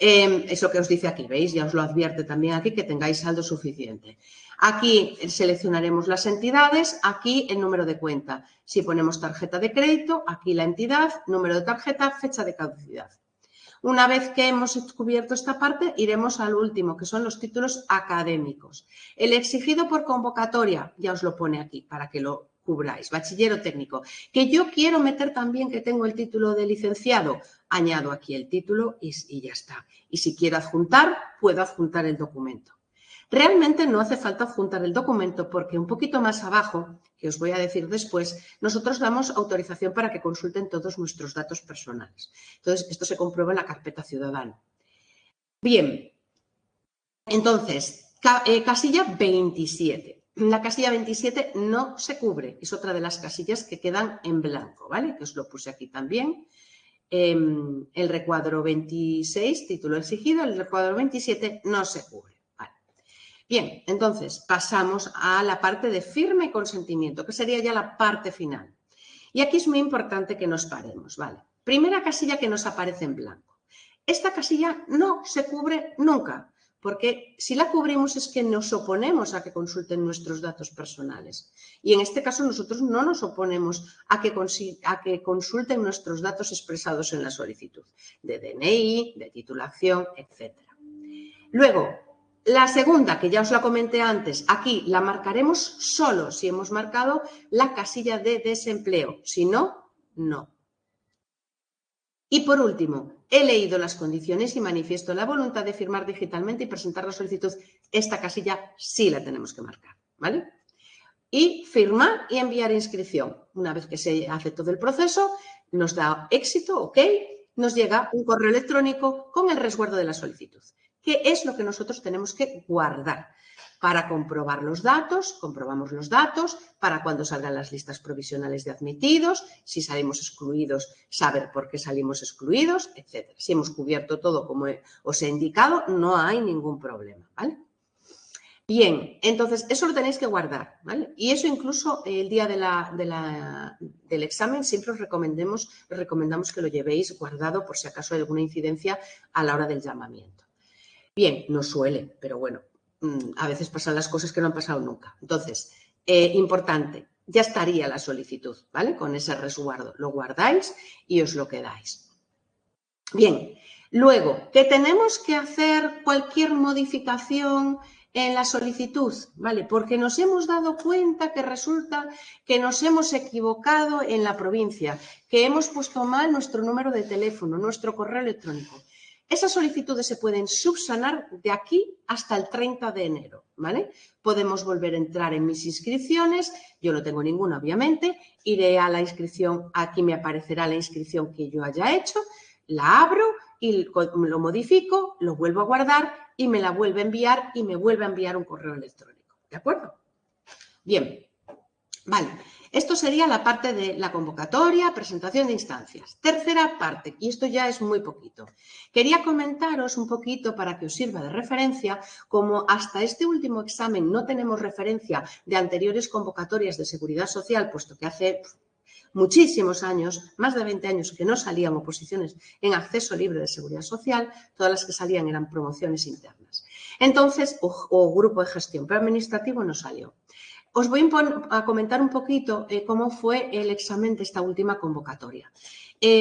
eso que os dice aquí, ¿veis? Ya os lo advierte también aquí que tengáis saldo suficiente. Aquí seleccionaremos las entidades, aquí el número de cuenta. Si ponemos tarjeta de crédito, aquí la entidad, número de tarjeta, fecha de caducidad. Una vez que hemos cubierto esta parte, iremos al último, que son los títulos académicos. El exigido por convocatoria, ya os lo pone aquí para que lo cubráis, bachiller o técnico. Que yo quiero meter también que tengo el título de licenciado, añado aquí el título y ya está. Y si quiero adjuntar, puedo adjuntar el documento. Realmente no hace falta adjuntar el documento porque un poquito más abajo, que os voy a decir después, nosotros damos autorización para que consulten todos nuestros datos personales. Entonces, esto se comprueba en la carpeta ciudadano. Bien, entonces, casilla 27. La casilla 27 no se cubre, es otra de las casillas que quedan en blanco, ¿vale? Que os lo puse aquí también. El recuadro 26, título exigido, el recuadro 27 no se cubre. Bien, entonces pasamos a la parte de firma y consentimiento, que sería ya la parte final. Y aquí es muy importante que nos paremos, ¿vale? Primera casilla que nos aparece en blanco. Esta casilla no se cubre nunca, porque si la cubrimos es que nos oponemos a que consulten nuestros datos personales. Y en este caso nosotros no nos oponemos a que consulten nuestros datos expresados en la solicitud, de DNI, de titulación, etc. Luego, la segunda, que ya os la comenté antes, aquí la marcaremos solo si hemos marcado la casilla de desempleo. Si no, no. Y por último, he leído las condiciones y manifiesto la voluntad de firmar digitalmente y presentar la solicitud. Esta casilla sí la tenemos que marcar, ¿vale? Y firmar y enviar inscripción. Una vez que se hace todo el proceso, nos da éxito, ok, nos llega un correo electrónico con el resguardo de la solicitud. ¿Qué es lo que nosotros tenemos que guardar? Para comprobar los datos, comprobamos los datos, para cuando salgan las listas provisionales de admitidos, si salimos excluidos, saber por qué salimos excluidos, etc. Si hemos cubierto todo como os he indicado, no hay ningún problema, ¿vale? Bien, entonces eso lo tenéis que guardar, ¿vale? Y eso incluso el día del examen siempre os recomendamos que lo llevéis guardado por si acaso hay alguna incidencia a la hora del llamamiento. Bien, no suele, pero bueno, a veces pasan las cosas que no han pasado nunca. Entonces, importante, ya estaría la solicitud, ¿vale? Con ese resguardo, lo guardáis y os lo quedáis. Bien, luego, que tenemos que hacer cualquier modificación en la solicitud, ¿vale? Porque nos hemos dado cuenta que resulta que nos hemos equivocado en la provincia, que hemos puesto mal nuestro número de teléfono, nuestro correo electrónico. Esas solicitudes se pueden subsanar de aquí hasta el 30 de enero, ¿vale? Podemos volver a entrar en mis inscripciones, yo no tengo ninguna, obviamente, iré a la inscripción, aquí me aparecerá la inscripción que yo haya hecho, la abro y lo modifico, lo vuelvo a guardar y me la vuelve a enviar y me vuelve a enviar un correo electrónico, ¿de acuerdo? Bien, vale. Esto sería la parte de la convocatoria, presentación de instancias. Tercera parte, y esto ya es muy poquito. Quería comentaros un poquito para que os sirva de referencia, como hasta este último examen no tenemos referencia de anteriores convocatorias de seguridad social, puesto que hace muchísimos años, más de 20 años que no salían oposiciones en acceso libre de seguridad social, todas las que salían eran promociones internas. Entonces, o grupo de gestión, pero administrativo no salió. Os voy a comentar un poquito cómo fue el examen de esta última convocatoria,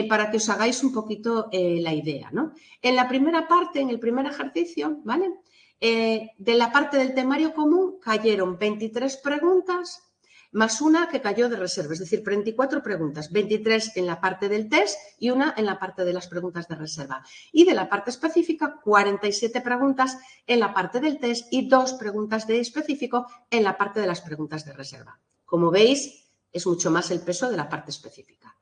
para que os hagáis un poquito la idea, ¿no? En la primera parte, en el primer ejercicio, ¿vale? De la parte del temario común cayeron 23 preguntas más una que cayó de reserva, es decir, 34 preguntas, 23 en la parte del test y una en la parte de las preguntas de reserva. Y de la parte específica, 47 preguntas en la parte del test y 2 preguntas de específico en la parte de las preguntas de reserva. Como veis, es mucho más el peso de la parte específica.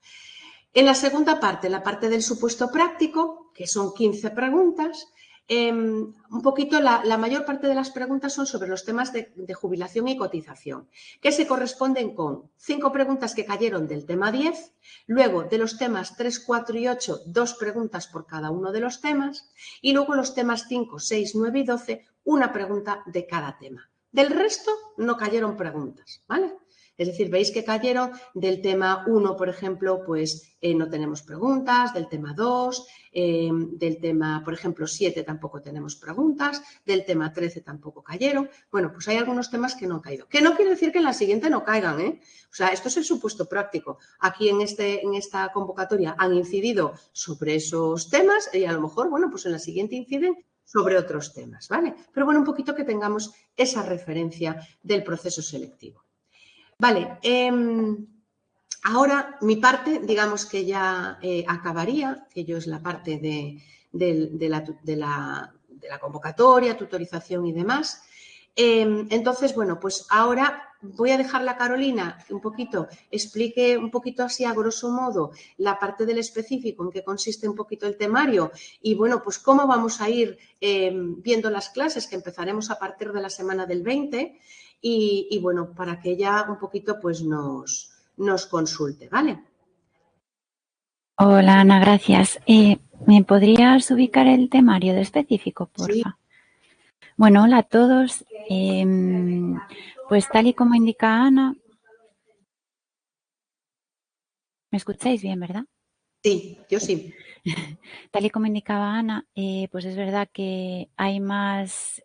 En la segunda parte, la parte del supuesto práctico, que son 15 preguntas, un poquito la mayor parte de las preguntas son sobre los temas de jubilación y cotización, que se corresponden con 5 preguntas que cayeron del tema 10, luego de los temas 3, 4 y 8, 2 preguntas por cada uno de los temas y luego los temas 5, 6, 9 y 12, una pregunta de cada tema. Del resto no cayeron preguntas, ¿vale? Es decir, veis que cayeron del tema 1, por ejemplo, pues no tenemos preguntas, del tema 2, del tema, por ejemplo, 7 tampoco tenemos preguntas, del tema 13 tampoco cayeron. Bueno, pues hay algunos temas que no han caído. Que no quiere decir que en la siguiente no caigan, ¿eh? O sea, esto es el supuesto práctico. Aquí en esta convocatoria han incidido sobre esos temas y a lo mejor, bueno, pues en la siguiente inciden sobre otros temas, ¿vale? Pero bueno, un poquito que tengamos esa referencia del proceso selectivo. Vale, ahora mi parte, digamos que ya acabaría, que yo es la parte de la convocatoria, tutorización y demás. Entonces, bueno, pues ahora voy a dejarle a Carolina que un poquito explique un poquito así a grosso modo la parte del específico, en qué consiste un poquito el temario y bueno, pues cómo vamos a ir viendo las clases que empezaremos a partir de la semana del 20 y bueno, para que ella un poquito pues nos consulte, ¿vale? Hola, Ana, gracias. ¿Me podrías ubicar el temario de específico, porfa? Sí. Bueno, hola a todos. Pues tal y como indica Ana, ¿me escucháis bien, verdad? Sí, yo sí. Tal y como indicaba Ana, pues es verdad que hay más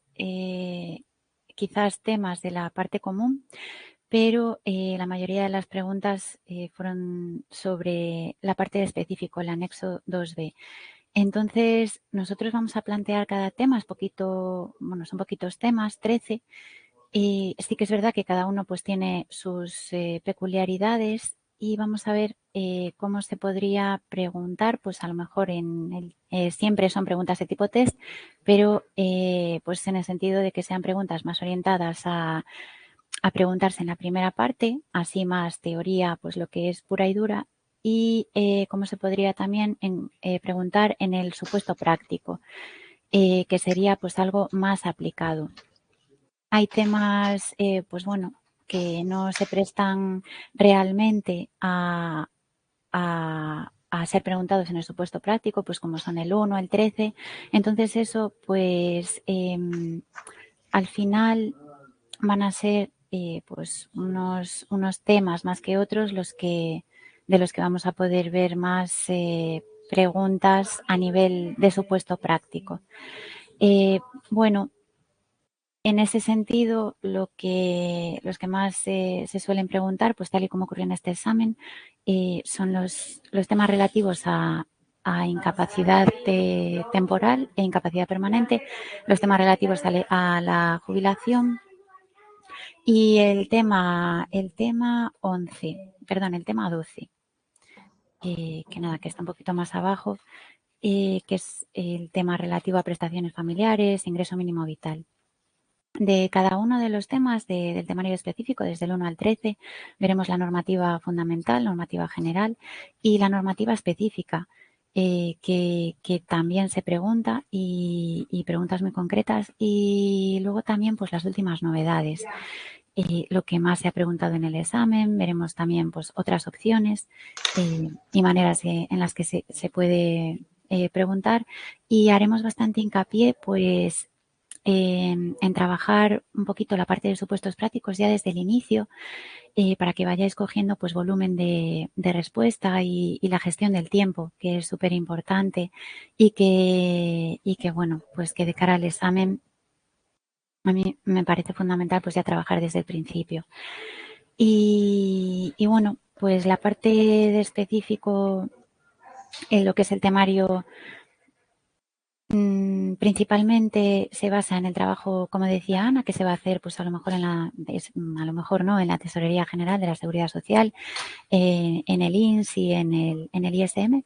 quizás temas de la parte común, pero la mayoría de las preguntas fueron sobre la parte de específico, el anexo 2b. Entonces, nosotros vamos a plantear cada tema, son poquitos temas, 13. Y sí que es verdad que cada uno pues tiene sus peculiaridades y vamos a ver cómo se podría preguntar, pues a lo mejor siempre son preguntas de tipo test, pero pues en el sentido de que sean preguntas más orientadas a preguntarse en la primera parte, así más teoría, pues lo que es pura y dura, y cómo se podría también preguntar en el supuesto práctico, que sería pues algo más aplicado. Hay temas, pues bueno, que no se prestan realmente a ser preguntados en el supuesto práctico, pues como son el 1, el 13. Entonces eso, pues al final van a ser pues unos temas más que otros de los que vamos a poder ver más preguntas a nivel de supuesto práctico. Bueno, en ese sentido, los que más se suelen preguntar, pues tal y como ocurrió en este examen, son los temas relativos a incapacidad temporal e incapacidad permanente, los temas relativos a la jubilación y el tema 12, que está un poquito más abajo, que es el tema relativo a prestaciones familiares, ingreso mínimo vital. De cada uno de los temas del temario específico, desde el 1 al 13, veremos la normativa fundamental, normativa general y la normativa específica, que también se pregunta y preguntas muy concretas. Y luego también pues las últimas novedades, lo que más se ha preguntado en el examen. Veremos también pues otras opciones y maneras en las que se puede preguntar y haremos bastante hincapié pues en trabajar un poquito la parte de supuestos prácticos ya desde el inicio para que vayáis cogiendo pues volumen de respuesta y la gestión del tiempo, que es súper importante y que bueno, pues que de cara al examen a mí me parece fundamental pues ya trabajar desde el principio. Y bueno, pues la parte de específico en lo que es el temario principalmente se basa en el trabajo, como decía Ana, que se va a hacer pues a lo mejor en la Tesorería General de la Seguridad Social, en el INS y en el ISM,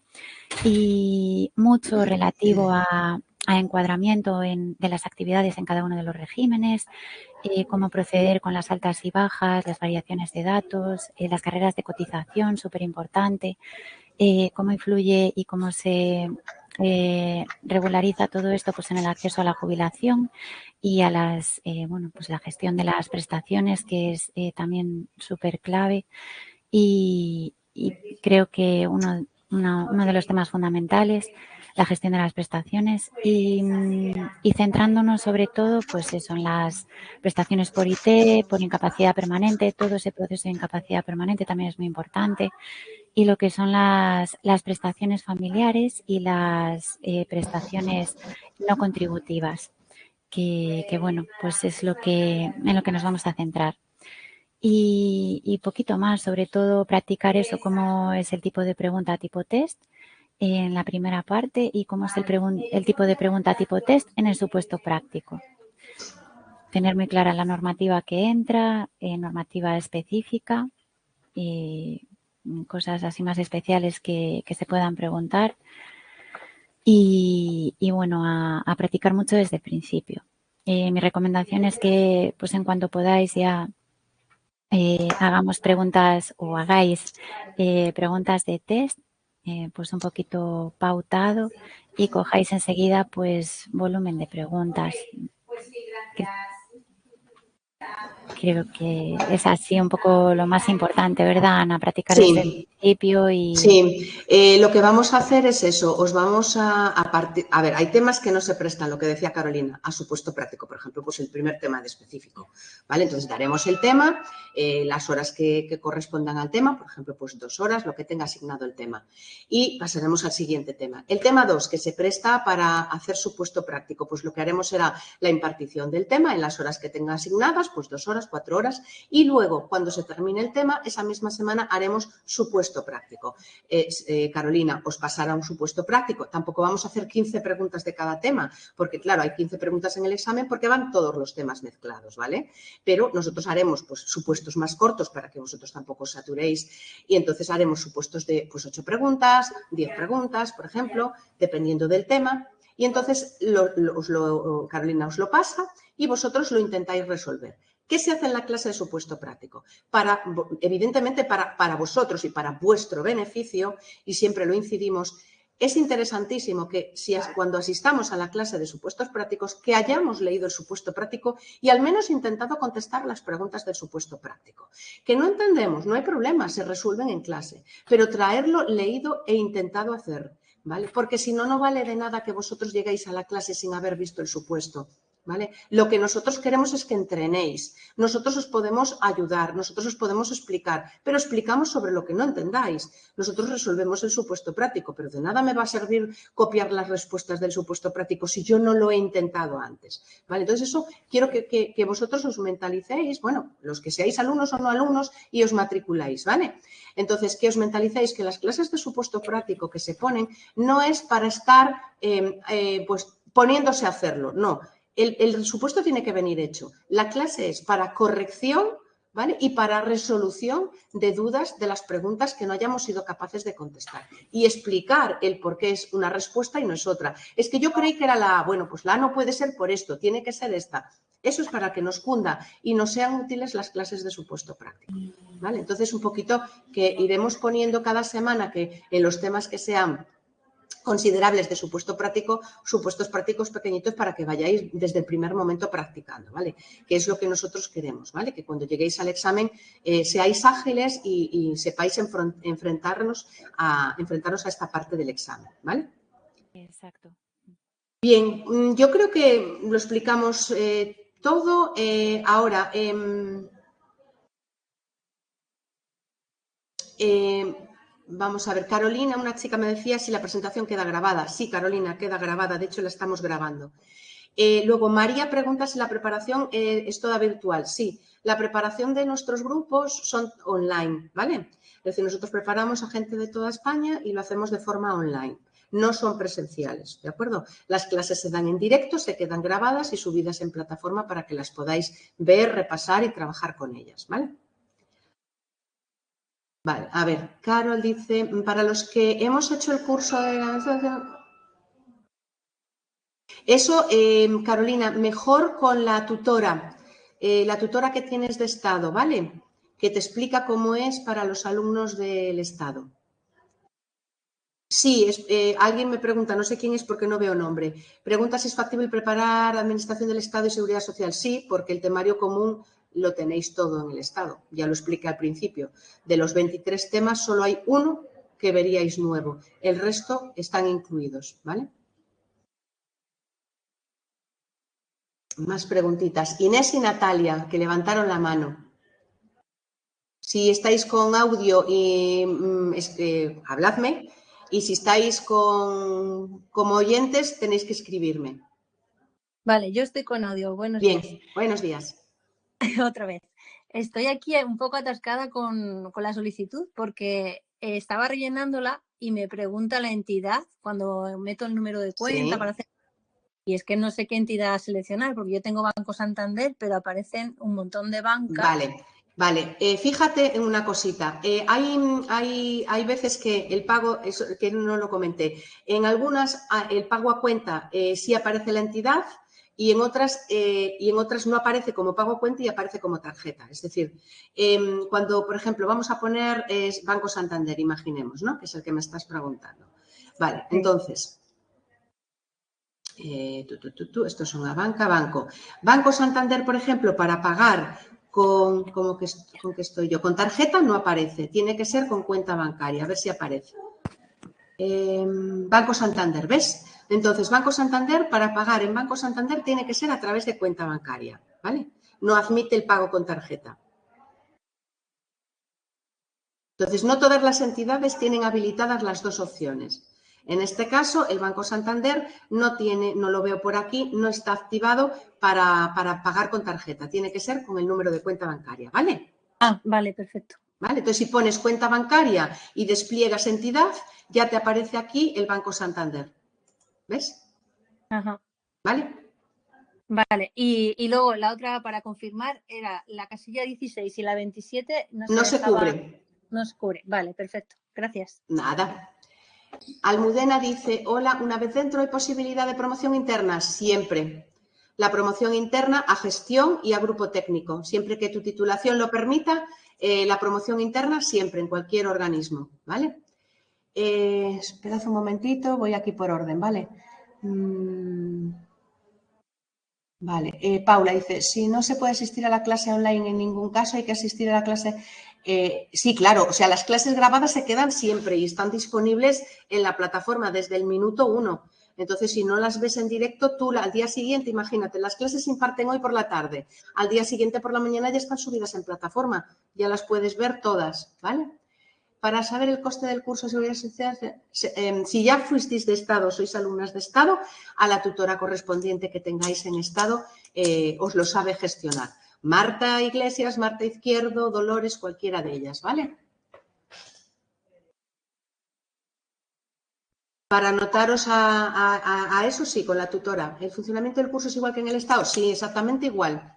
y mucho relativo a encuadramiento de las actividades en cada uno de los regímenes, cómo proceder con las altas y bajas, las variaciones de datos, las carreras de cotización, súper importante, cómo influye y cómo se regulariza todo esto pues en el acceso a la jubilación y a pues la gestión de las prestaciones, que es también súper clave y creo que uno uno de los temas fundamentales, la gestión de las prestaciones y centrándonos sobre todo pues eso, en las prestaciones por IT, por incapacidad permanente, todo ese proceso de incapacidad permanente también es muy importante, y lo que son las prestaciones familiares y las prestaciones no contributivas, que bueno, pues es en lo que nos vamos a centrar. Y poquito más, sobre todo practicar eso, cómo es el tipo de pregunta tipo test en la primera parte y cómo es el tipo de pregunta tipo test en el supuesto práctico. Tener muy clara la normativa que entra, normativa específica y cosas así más especiales que se puedan preguntar y bueno, a practicar mucho desde el principio. Mi recomendación es que pues en cuanto podáis ya hagamos preguntas o hagáis preguntas de test, pues un poquito pautado y cojáis enseguida pues volumen de preguntas. Creo que es así un poco lo más importante, ¿verdad, Ana? Practicar desde el principio y... Sí, lo que vamos a hacer es eso, os vamos a partir... A ver, hay temas que no se prestan, lo que decía Carolina, a supuesto práctico, por ejemplo, pues el primer tema de específico, ¿vale? Entonces daremos el tema, las horas que correspondan al tema, por ejemplo, pues 2 horas, lo que tenga asignado el tema, y pasaremos al siguiente tema. El tema 2, que se presta para hacer supuesto práctico, pues lo que haremos será la impartición del tema en las horas que tenga asignadas, pues 2 horas, 4 horas, y luego, cuando se termine el tema, esa misma semana haremos supuesto práctico. Carolina, os pasará un supuesto práctico. Tampoco vamos a hacer 15 preguntas de cada tema, porque claro, hay 15 preguntas en el examen porque van todos los temas mezclados, ¿vale? Pero nosotros haremos pues supuestos más cortos para que vosotros tampoco os saturéis y entonces haremos supuestos de pues 8 preguntas, 10 preguntas, por ejemplo, dependiendo del tema. Y entonces Carolina os lo pasa y vosotros lo intentáis resolver. ¿Qué se hace en la clase de supuesto práctico? Evidentemente, para vosotros y para vuestro beneficio, y siempre lo incidimos, es interesantísimo que cuando asistamos a la clase de supuestos prácticos, que hayamos leído el supuesto práctico y al menos intentado contestar las preguntas del supuesto práctico. Que no entendemos, no hay problema, se resuelven en clase, pero traerlo leído e intentado hacer, ¿vale? Porque si no, no vale de nada que vosotros lleguéis a la clase sin haber visto el supuesto. ¿Vale? Lo que nosotros queremos es que entrenéis. Nosotros os podemos ayudar, nosotros os podemos explicar, pero explicamos sobre lo que no entendáis. Nosotros resolvemos el supuesto práctico, pero de nada me va a servir copiar las respuestas del supuesto práctico si yo no lo he intentado antes. ¿Vale? Entonces, eso quiero que vosotros os mentalicéis, bueno, los que seáis alumnos o no alumnos, y os matriculáis, ¿vale? Entonces, que os mentalicéis que las clases de supuesto práctico que se ponen no es para estar pues poniéndose a hacerlo, no. El supuesto tiene que venir hecho. La clase es para corrección, ¿vale? Y para resolución de dudas de las preguntas que no hayamos sido capaces de contestar. Y explicar el por qué es una respuesta y no es otra. Es que yo creí que era la A. Bueno, pues la A no puede ser por esto, tiene que ser esta. Eso es para que nos cunda y nos sean útiles las clases de supuesto práctico, ¿vale? Entonces, un poquito que iremos poniendo cada semana que en los temas que sean considerables de supuesto práctico, supuestos prácticos pequeñitos para que vayáis desde el primer momento practicando, ¿vale? Que es lo que nosotros queremos, ¿vale? Que cuando lleguéis al examen seáis ágiles y sepáis enfrentarnos a esta parte del examen, ¿vale? Exacto. Bien, yo creo que lo explicamos todo. Ahora, vamos a ver, Carolina, una chica me decía si la presentación queda grabada. Sí, Carolina, queda grabada, de hecho la estamos grabando. Luego, María pregunta si la preparación es toda virtual. Sí, la preparación de nuestros grupos son online, ¿vale? Es decir, nosotros preparamos a gente de toda España y lo hacemos de forma online. No son presenciales, ¿de acuerdo? Las clases se dan en directo, se quedan grabadas y subidas en plataforma para que las podáis ver, repasar y trabajar con ellas, ¿vale? Vale, a ver, Carol dice, para los que hemos hecho el curso de la... Eso, Carolina, mejor con la tutora que tienes de Estado, ¿vale? Que te explica cómo es para los alumnos del Estado. Sí, alguien me pregunta, no sé quién es porque no veo nombre, pregunta si es factible preparar Administración del Estado y Seguridad Social. Sí, porque el temario común lo tenéis todo en el Estado, ya lo expliqué al principio. De los 23 temas solo hay uno que veríais nuevo. El resto están incluidos, ¿vale? Más preguntitas. Inés y Natalia, que levantaron la mano. Si estáis con audio, habladme. Y si estáis como oyentes, tenéis que escribirme. Vale, yo estoy con audio. Buenos días. Bien, buenos días. Otra vez. Estoy aquí un poco atascada con la solicitud porque estaba rellenándola y me pregunta la entidad cuando meto el número de cuenta Sí. para hacer... Y es que no sé qué entidad seleccionar porque yo tengo Banco Santander, pero aparecen un montón de bancas. Vale. Fíjate en una cosita. Hay veces que el pago, que no lo comenté, en algunas el pago a cuenta sí aparece la entidad y en otras no aparece como pago a cuenta y aparece como tarjeta. Es decir, cuando, por ejemplo, vamos a poner Banco Santander, imaginemos, ¿no? Que es el que me estás preguntando. Vale, sí. Entonces... esto es una banco. Banco Santander, por ejemplo, para pagar con que estoy yo, con tarjeta no aparece, tiene que ser con cuenta bancaria, a ver si aparece. Banco Santander, ¿ves? Entonces, Banco Santander, para pagar en Banco Santander tiene que ser a través de cuenta bancaria, ¿vale? No admite el pago con tarjeta. Entonces, no todas las entidades tienen habilitadas las dos opciones. En este caso, el Banco Santander no lo veo por aquí, no está activado para pagar con tarjeta. Tiene que ser con el número de cuenta bancaria, ¿vale? Ah, vale, perfecto. ¿Vale? Entonces, si pones cuenta bancaria y despliegas entidad, ya te aparece aquí el Banco Santander. ¿Ves? Ajá. ¿Vale? Vale, y luego la otra para confirmar era la casilla 16 y la 27 no se cubre. No se cubre. Vale, perfecto. Gracias. Nada. Almudena dice, hola, una vez dentro, ¿hay posibilidad de promoción interna? Siempre. La promoción interna a gestión y a grupo técnico. Siempre que tu titulación lo permita, la promoción interna siempre, en cualquier organismo, ¿vale? Esperad un momentito, voy aquí por orden, ¿vale? Vale, Paula dice, si no se puede asistir a la clase online en ningún caso, hay que asistir a la clase... sí, claro, o sea, las clases grabadas se quedan siempre y están disponibles en la plataforma desde el minuto 1. Entonces, si no las ves en directo, tú al día siguiente, imagínate, las clases se imparten hoy por la tarde, al día siguiente por la mañana ya están subidas en plataforma, ya las puedes ver todas, ¿vale? Para saber el coste del curso de Seguridad Social, si ya fuisteis de Estado, sois alumnas de Estado, a la tutora correspondiente que tengáis en Estado os lo sabe gestionar. Marta Iglesias, Marta Izquierdo, Dolores, cualquiera de ellas, ¿vale? Para anotaros a eso, sí, con la tutora. ¿El funcionamiento del curso es igual que en el Estado? Sí, exactamente igual.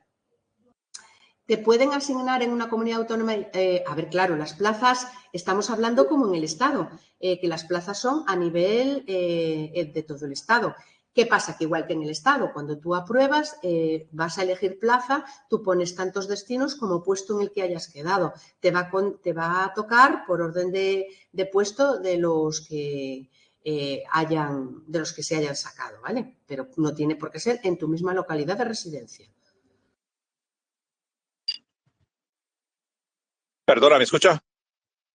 Te pueden asignar en una comunidad autónoma, a ver, claro, las plazas, estamos hablando como en el Estado, que las plazas son a nivel de todo el Estado. ¿Qué pasa? Que igual que en el Estado, cuando tú apruebas, vas a elegir plaza, tú pones tantos destinos como puesto en el que hayas quedado. Te va a tocar por orden de puesto de los que se hayan sacado, ¿vale? Pero no tiene por qué ser en tu misma localidad de residencia. Perdona, ¿me escucha?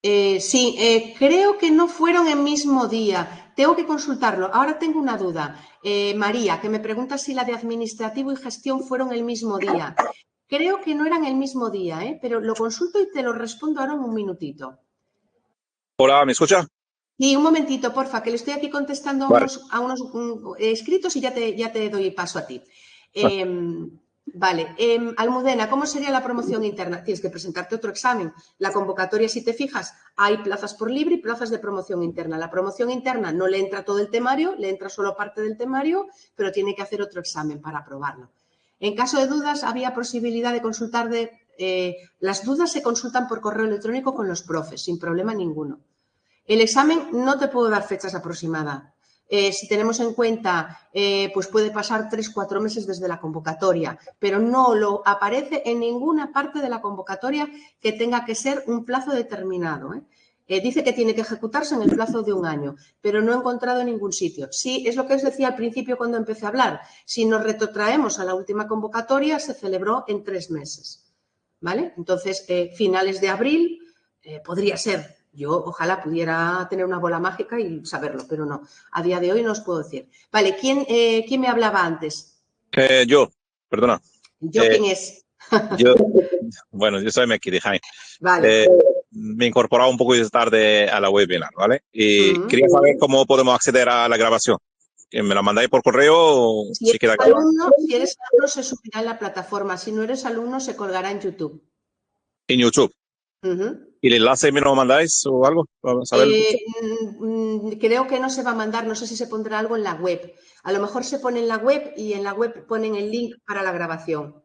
Sí, creo que no fueron el mismo día. Tengo que consultarlo. Ahora tengo una duda. María, que me pregunta si la de administrativo y gestión fueron el mismo día. Creo que no eran el mismo día, pero lo consulto y te lo respondo ahora en un minutito. Hola, ¿me escucha? Sí, un momentito, porfa, que le estoy aquí contestando a unos escritos y ya te doy paso a ti. Vale, Almudena, ¿cómo sería la promoción interna? Tienes que presentarte otro examen. La convocatoria, si te fijas, hay plazas por libre y plazas de promoción interna. La promoción interna no le entra todo el temario, le entra solo parte del temario, pero tiene que hacer otro examen para aprobarlo. En caso de dudas, había posibilidad de consultar las dudas se consultan por correo electrónico con los profes, sin problema ninguno. El examen no te puedo dar fechas aproximadas. Si tenemos en cuenta, pues puede pasar 3-4 meses desde la convocatoria, pero no lo aparece en ninguna parte de la convocatoria que tenga que ser un plazo determinado. Dice que tiene que ejecutarse en el plazo de un año, pero no he encontrado en ningún sitio. Sí, es lo que os decía al principio cuando empecé a hablar. Si nos retrotraemos a la última convocatoria, se celebró en 3 meses. ¿Vale? Entonces, finales de abril podría ser. Yo ojalá pudiera tener una bola mágica y saberlo, pero no. A día de hoy no os puedo decir. Vale, ¿quién me hablaba antes? Yo, perdona. ¿Yo quién es? Yo, bueno, yo soy Meki de Jaime. Vale. Me he incorporado un poco tarde a la webinar, ¿vale? Y quería saber cómo podemos acceder a la grabación. ¿Me la mandáis por correo o si eres alumno, se subirá en la plataforma. Si no eres alumno, se colgará en YouTube. En YouTube. ¿Y el enlace me lo mandáis o algo? Para saberlo. Creo que no se va a mandar, no sé si se pondrá algo en la web. A lo mejor se pone en la web y en la web ponen el link para la grabación.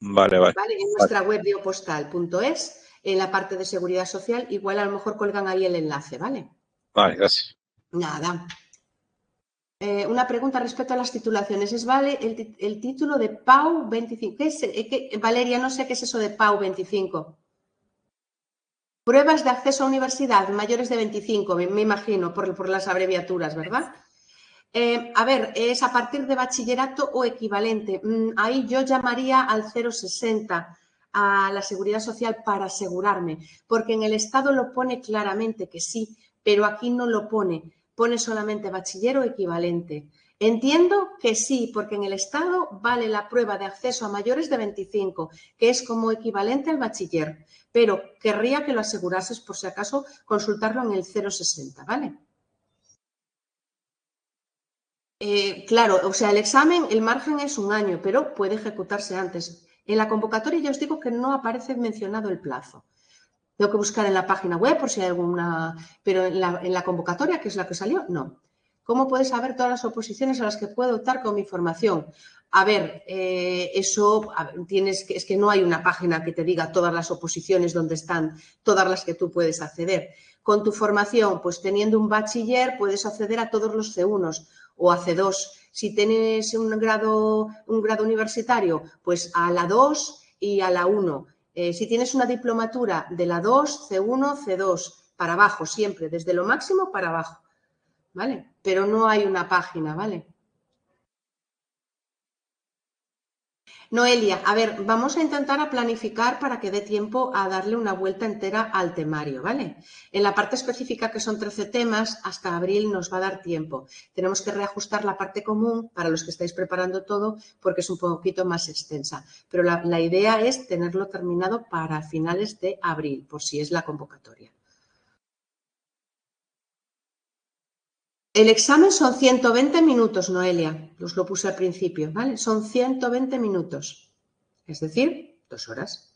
Vale. En nuestra web de opostal.es, en la parte de seguridad social, igual a lo mejor colgan ahí el enlace, ¿vale? Vale, gracias. Nada. Una pregunta respecto a las titulaciones. ¿Es vale el título de PAU 25? Valeria, no sé qué es eso de PAU 25. Pruebas de acceso a universidad, mayores de 25, me imagino, por las abreviaturas, ¿verdad? A ver, es a partir de bachillerato o equivalente. Ahí yo llamaría al 060 a la Seguridad Social para asegurarme, porque en el Estado lo pone claramente que sí, pero aquí no lo pone. Pone solamente bachiller o equivalente. Entiendo que sí, porque en el Estado vale la prueba de acceso a mayores de 25, que es como equivalente al bachiller, pero querría que lo asegurases por si acaso consultarlo en el 060, ¿vale? Claro, o sea, el examen, el margen es 1 año, pero puede ejecutarse antes. En la convocatoria ya os digo que no aparece mencionado el plazo. Tengo que buscar en la página web por si hay alguna, pero en la convocatoria, que es la que salió, no. ¿Cómo puedes saber todas las oposiciones a las que puedo optar con mi formación? A ver, es que no hay una página que te diga todas las oposiciones donde están, todas las que tú puedes acceder. Con tu formación, pues teniendo un bachiller, puedes acceder a todos los C1 o a C2. Si tienes un grado universitario, pues a la 2 y a la 1. Si tienes una diplomatura de la 2, C1, C2, para abajo siempre, desde lo máximo para abajo, ¿vale? Pero no hay una página, ¿vale? Noelia, a ver, vamos a intentar planificar para que dé tiempo a darle una vuelta entera al temario, ¿vale? En la parte específica, que son 13 temas, hasta abril nos va a dar tiempo. Tenemos que reajustar la parte común para los que estáis preparando todo, porque es un poquito más extensa. Pero la idea es tenerlo terminado para finales de abril, por si es la convocatoria. El examen son 120 minutos, Noelia. Os lo puse al principio, ¿vale? Son 120 minutos. Es decir, 2 horas.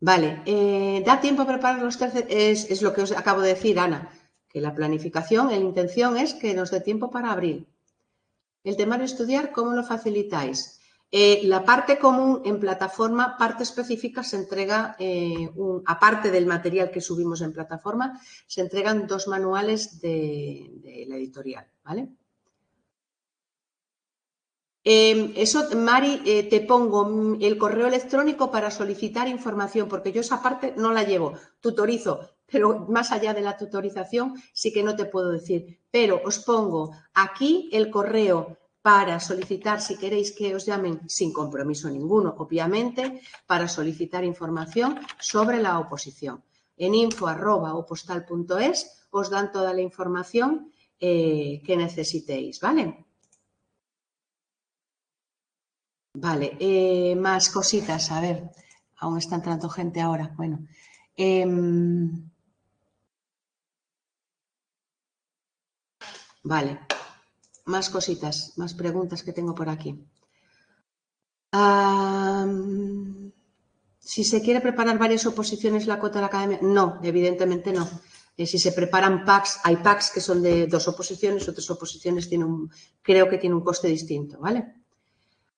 Vale, ¿da tiempo a preparar los 13? Es lo que os acabo de decir, Ana, que la planificación, la intención es que nos dé tiempo para abril. El temario estudiar, ¿cómo lo facilitáis? La parte común en plataforma, parte específica, se entrega, aparte del material que subimos en plataforma, se entregan 2 manuales de la editorial, ¿vale? Eso, Mari, te pongo el correo electrónico para solicitar información, porque yo esa parte no la llevo, tutorizo, pero más allá de la tutorización sí que no te puedo decir. Pero os pongo aquí el correo para solicitar, si queréis que os llamen, sin compromiso ninguno, obviamente, para solicitar información sobre la oposición. En info@opostal.es os dan toda la información que necesitéis, ¿vale? Vale, más cositas, a ver, aún está entrando gente ahora, bueno. Vale, más cositas, más preguntas que tengo por aquí. Si se quiere preparar varias oposiciones la cuota de la academia, no, evidentemente no. Si se preparan packs, hay packs que son de 2 oposiciones, otras oposiciones creo que tienen un coste distinto, ¿vale?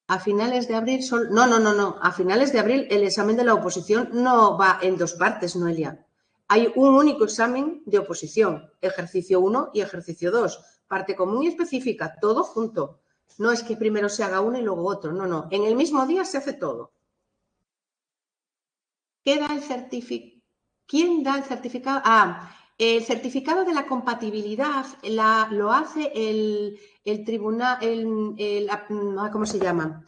A finales de abril no. A finales de abril el examen de la oposición no va en 2 partes, Noelia. Hay un único examen de oposición, ejercicio 1 y ejercicio 2, parte común y específica, todo junto. No es que primero se haga uno y luego otro, no. En el mismo día se hace todo. ¿Quién da el certificado? El certificado de la compatibilidad lo hace el tribunal, ¿cómo se llama?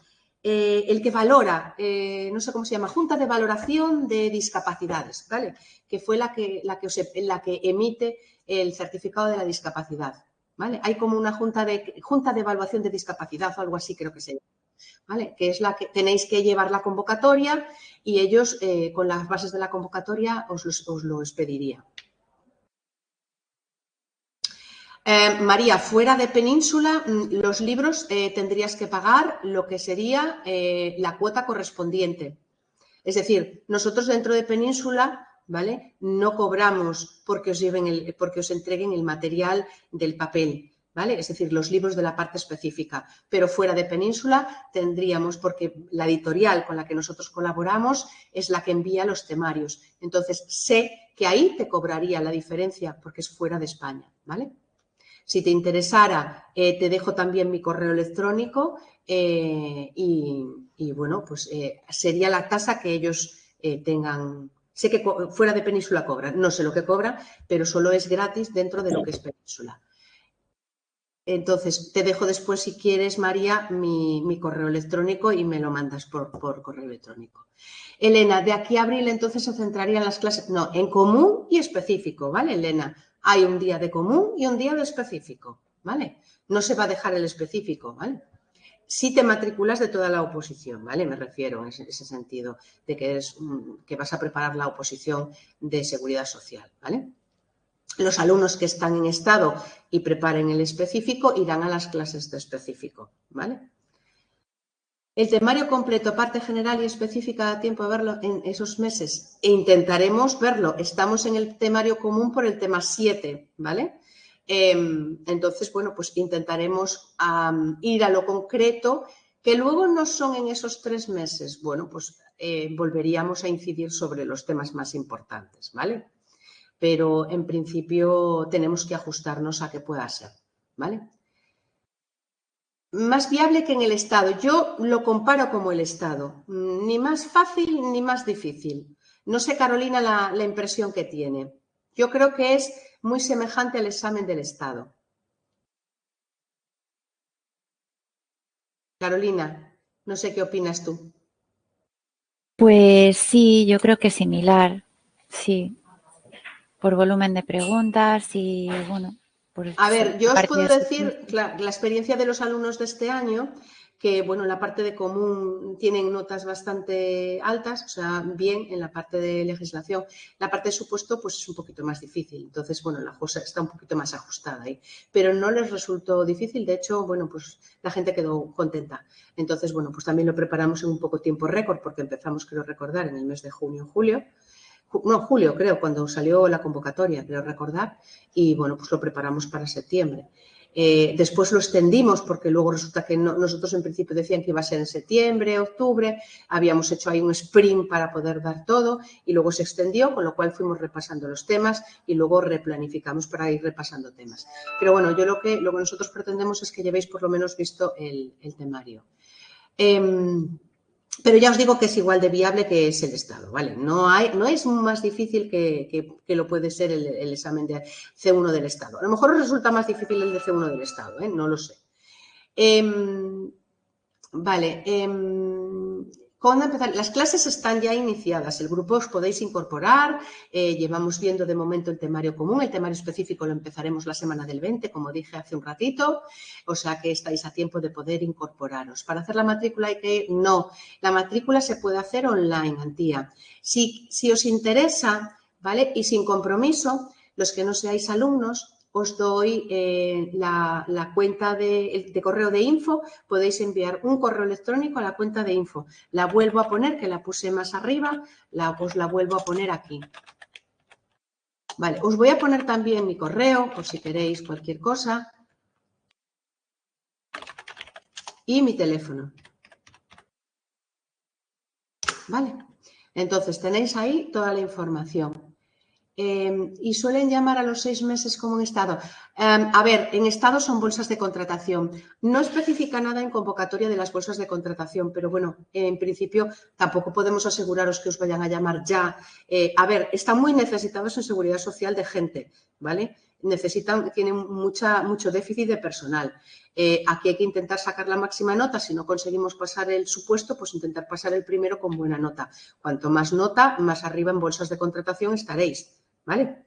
el que valora, no sé cómo se llama, Junta de Valoración de Discapacidades, ¿vale? Que fue la que emite el certificado de la discapacidad, ¿vale? Hay como una Junta de Evaluación de Discapacidad o algo así creo que se llama, ¿vale? Que es la que tenéis que llevar la convocatoria y ellos con las bases de la convocatoria os lo expedirían. María, fuera de Península, los libros tendrías que pagar lo que sería la cuota correspondiente. Es decir, nosotros dentro de Península, ¿vale? No cobramos porque os entreguen el material del papel, ¿vale? Es decir, los libros de la parte específica. Pero fuera de Península tendríamos, porque la editorial con la que nosotros colaboramos es la que envía los temarios. Entonces, sé que ahí te cobraría la diferencia porque es fuera de España, ¿vale? Si te interesara, te dejo también mi correo electrónico y bueno, pues sería la tasa que ellos tengan. Sé que fuera de Península cobran, no sé lo que cobran, pero solo es gratis dentro de lo que es Península. Entonces, te dejo después, si quieres, María, mi correo electrónico y me lo mandas por correo electrónico. Elena, de aquí a abril entonces se centrarían las clases, no, en común y específico, ¿vale, Elena? Hay un día de común y un día de específico, ¿vale? No se va a dejar el específico, ¿vale? Si te matriculas de toda la oposición, ¿vale? Me refiero en ese sentido de que vas a preparar la oposición de Seguridad Social, ¿vale? Los alumnos que están en estado y preparen el específico irán a las clases de específico, ¿vale? El temario completo, parte general y específica, da tiempo a verlo en esos meses. E intentaremos verlo. Estamos en el temario común por el tema 7, ¿vale? Entonces, bueno, pues intentaremos ir a lo concreto, que luego no son en esos 3 meses. Bueno, pues volveríamos a incidir sobre los temas más importantes, ¿vale? Pero en principio tenemos que ajustarnos a que pueda ser, ¿vale? Más viable que en el Estado. Yo lo comparo como el Estado. Ni más fácil ni más difícil. No sé, Carolina, la impresión que tiene. Yo creo que es muy semejante al examen del Estado. Carolina, no sé qué opinas tú. Pues sí, yo creo que es similar, sí. Por volumen de preguntas y, bueno... A ver, yo os puedo decir la experiencia de los alumnos de este año, que, bueno, en la parte de común tienen notas bastante altas, o sea, bien en la parte de legislación. La parte de supuesto, pues es un poquito más difícil. Entonces, bueno, la cosa está un poquito más ajustada ahí. Pero no les resultó difícil. De hecho, bueno, pues la gente quedó contenta. Entonces, bueno, pues también lo preparamos en un poco tiempo récord, porque empezamos, quiero recordar, en el mes de junio, julio. No, julio creo, cuando salió la convocatoria, creo recordar, y bueno, pues lo preparamos para septiembre. Después lo extendimos porque luego resulta que nosotros en principio decían que iba a ser en septiembre, octubre, habíamos hecho ahí un sprint para poder dar todo y luego se extendió, con lo cual fuimos repasando los temas y luego replanificamos para ir repasando temas. Pero bueno, yo lo que nosotros pretendemos es que llevéis por lo menos visto el temario. Pero ya os digo que es igual de viable que es el Estado, ¿vale? No es más difícil que lo puede ser el examen de C1 del Estado. A lo mejor os resulta más difícil el de C1 del Estado, ¿eh? No lo sé. Vale. ¿Cuándo empezar? Las clases están ya iniciadas, el grupo os podéis incorporar, llevamos viendo de momento el temario común, el temario específico lo empezaremos la semana del 20, como dije hace un ratito, o sea que estáis a tiempo de poder incorporaros. ¿Para hacer la matrícula hay que ir? No, la matrícula se puede hacer online, Antía. Si os interesa, ¿vale? Y sin compromiso, los que no seáis alumnos, os doy la cuenta de correo de info, podéis enviar un correo electrónico a la cuenta de info. La vuelvo a poner, que la puse más arriba, os la vuelvo a poner aquí. Vale, os voy a poner también mi correo, por si queréis cualquier cosa. Y mi teléfono. Vale, entonces tenéis ahí toda la información. Y suelen llamar a los 6 meses como en Estado. A ver, en Estado son bolsas de contratación. No especifica nada en convocatoria de las bolsas de contratación, pero bueno, en principio tampoco podemos aseguraros que os vayan a llamar ya. A ver, están muy necesitados en Seguridad Social de gente, ¿vale? tienen mucho déficit de personal. Aquí hay que intentar sacar la máxima nota. Si no conseguimos pasar el supuesto, pues intentar pasar el primero con buena nota. Cuanto más nota, más arriba en bolsas de contratación estaréis, ¿vale?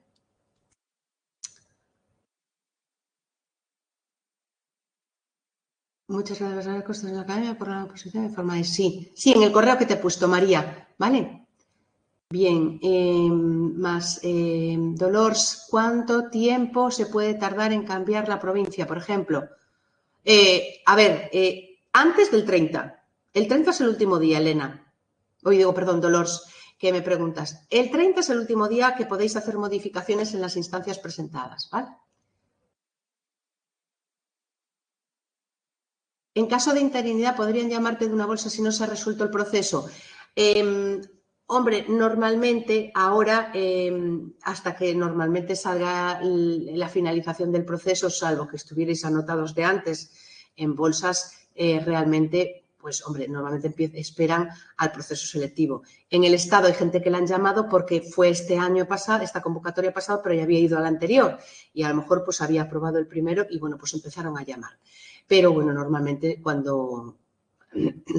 Muchas gracias a costes de la academia por la oposición de forma de sí. Sí, en el correo que te he puesto, María, ¿vale? Bien, Dolores, ¿cuánto tiempo se puede tardar en cambiar la provincia? Por ejemplo, antes del 30. El 30 es el último día, Elena. Perdón, Dolores, que me preguntas. El 30 es el último día que podéis hacer modificaciones en las instancias presentadas, ¿vale? En caso de interinidad, ¿podrían llamarte de una bolsa si no se ha resuelto el proceso? Hombre, normalmente ahora, hasta que normalmente salga la finalización del proceso, salvo que estuvierais anotados de antes en bolsas, realmente, pues hombre, normalmente esperan al proceso selectivo. En el Estado hay gente que la han llamado porque fue este año pasado, esta convocatoria pasada, pero ya había ido al anterior y a lo mejor pues había aprobado el primero y bueno, pues empezaron a llamar. Pero bueno, normalmente cuando,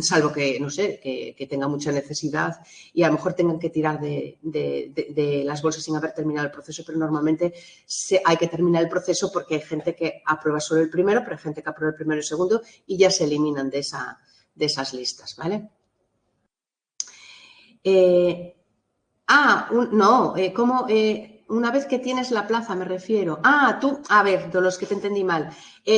salvo que, no sé, que tenga mucha necesidad y a lo mejor tengan que tirar de las bolsas sin haber terminado el proceso, pero normalmente hay que terminar el proceso porque hay gente que aprueba solo el primero, pero hay gente que aprueba el primero y el segundo y ya se eliminan de esas listas, ¿vale? Una vez que tienes la plaza, me refiero. A ver, de los que te entendí mal.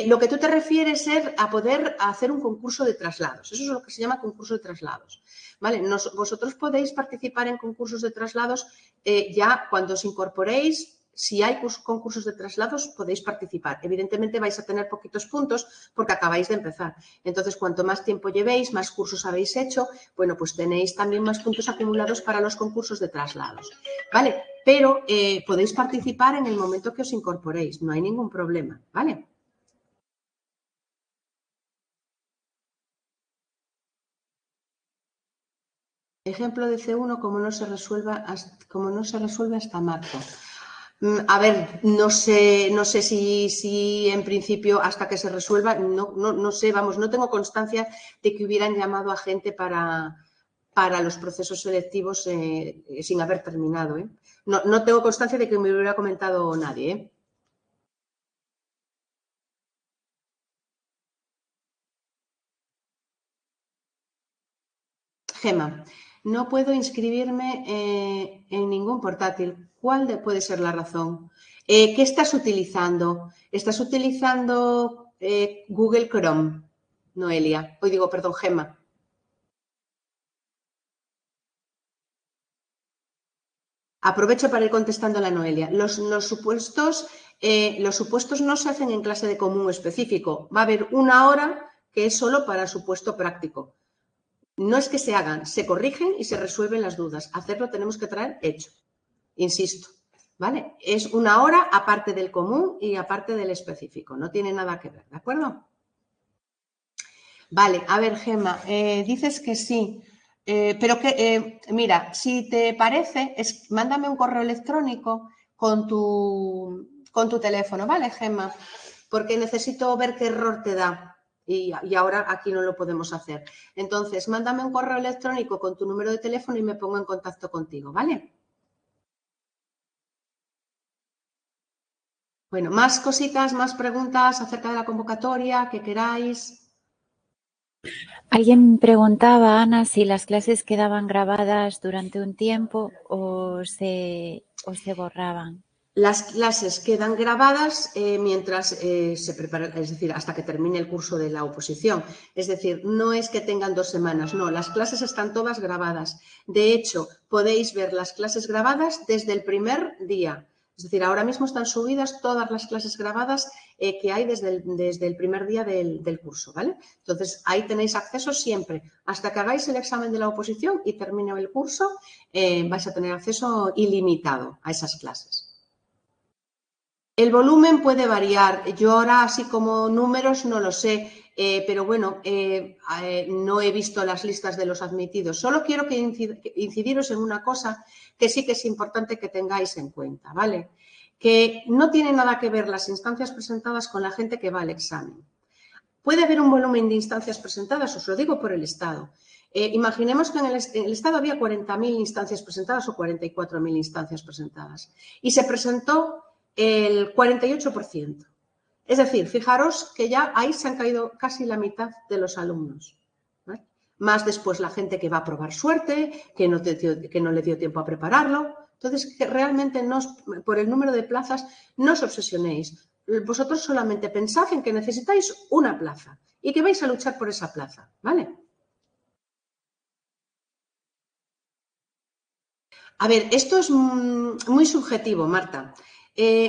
Lo que tú te refieres es a poder hacer un concurso de traslados. Eso es lo que se llama concurso de traslados. ¿Vale? Vosotros podéis participar en concursos de traslados ya cuando os incorporéis. Si hay concursos de traslados, podéis participar. Evidentemente vais a tener poquitos puntos porque acabáis de empezar. Entonces, cuanto más tiempo llevéis, más cursos habéis hecho, bueno, pues tenéis también más puntos acumulados para los concursos de traslados. ¿Vale? Pero podéis participar en el momento que os incorporéis. No hay ningún problema. ¿Vale? Ejemplo de C1, como no se resuelve hasta marzo. A ver, no sé si en principio hasta que se resuelva, no sé, vamos, no tengo constancia de que hubieran llamado a gente para los procesos selectivos sin haber terminado. No tengo constancia de que me hubiera comentado nadie. Gema, no puedo inscribirme en ningún portátil. ¿Cuál puede ser la razón? ¿Qué estás utilizando? ¿Estás utilizando Google Chrome, Noelia? Perdón, Gema. Aprovecho para ir contestando a la Noelia. Los supuestos no se hacen en clase de común específico. Va a haber una hora que es solo para supuesto práctico. No es que se hagan, se corrigen y se resuelven las dudas. Hacerlo tenemos que traer hecho. Insisto, ¿vale? Es una hora aparte del común y aparte del específico. No tiene nada que ver, ¿de acuerdo? Vale, a ver, Gema, dices que sí. Pero que, mira, si te parece, mándame un correo electrónico con tu teléfono, ¿vale, Gemma? Porque necesito ver qué error te da y ahora aquí no lo podemos hacer. Entonces, mándame un correo electrónico con tu número de teléfono y me pongo en contacto contigo, ¿vale? Bueno, más cositas, más preguntas acerca de la convocatoria que queráis. Alguien preguntaba, Ana, si las clases quedaban grabadas durante un tiempo o se borraban. Las clases quedan grabadas mientras se prepara, es decir, hasta que termine el curso de la oposición. Es decir, no es que tengan 2 semanas, no, las clases están todas grabadas. De hecho, podéis ver las clases grabadas desde el primer día. Es decir, ahora mismo están subidas todas las clases grabadas que hay desde el primer día del curso, ¿vale? Entonces, ahí tenéis acceso siempre. Hasta que hagáis el examen de la oposición y termine el curso, vais a tener acceso ilimitado a esas clases. El volumen puede variar. Yo ahora, así como números, no lo sé. Pero bueno, no he visto las listas de los admitidos. Solo quiero incidiros en una cosa que sí que es importante que tengáis en cuenta, ¿vale? que no tiene nada que ver las instancias presentadas con la gente que va al examen. Puede haber un volumen de instancias presentadas, os lo digo por el Estado. Imaginemos que en el Estado había 40.000 instancias presentadas o 44.000 instancias presentadas y se presentó el 48%. Es decir, fijaros que ya ahí se han caído casi la mitad de los alumnos, ¿vale? Más después la gente que va a probar suerte, que no le dio tiempo a prepararlo. Entonces, que realmente por el número de plazas no os obsesionéis. Vosotros solamente pensad en que necesitáis una plaza y que vais a luchar por esa plaza, ¿vale? A ver, esto es muy subjetivo, Marta.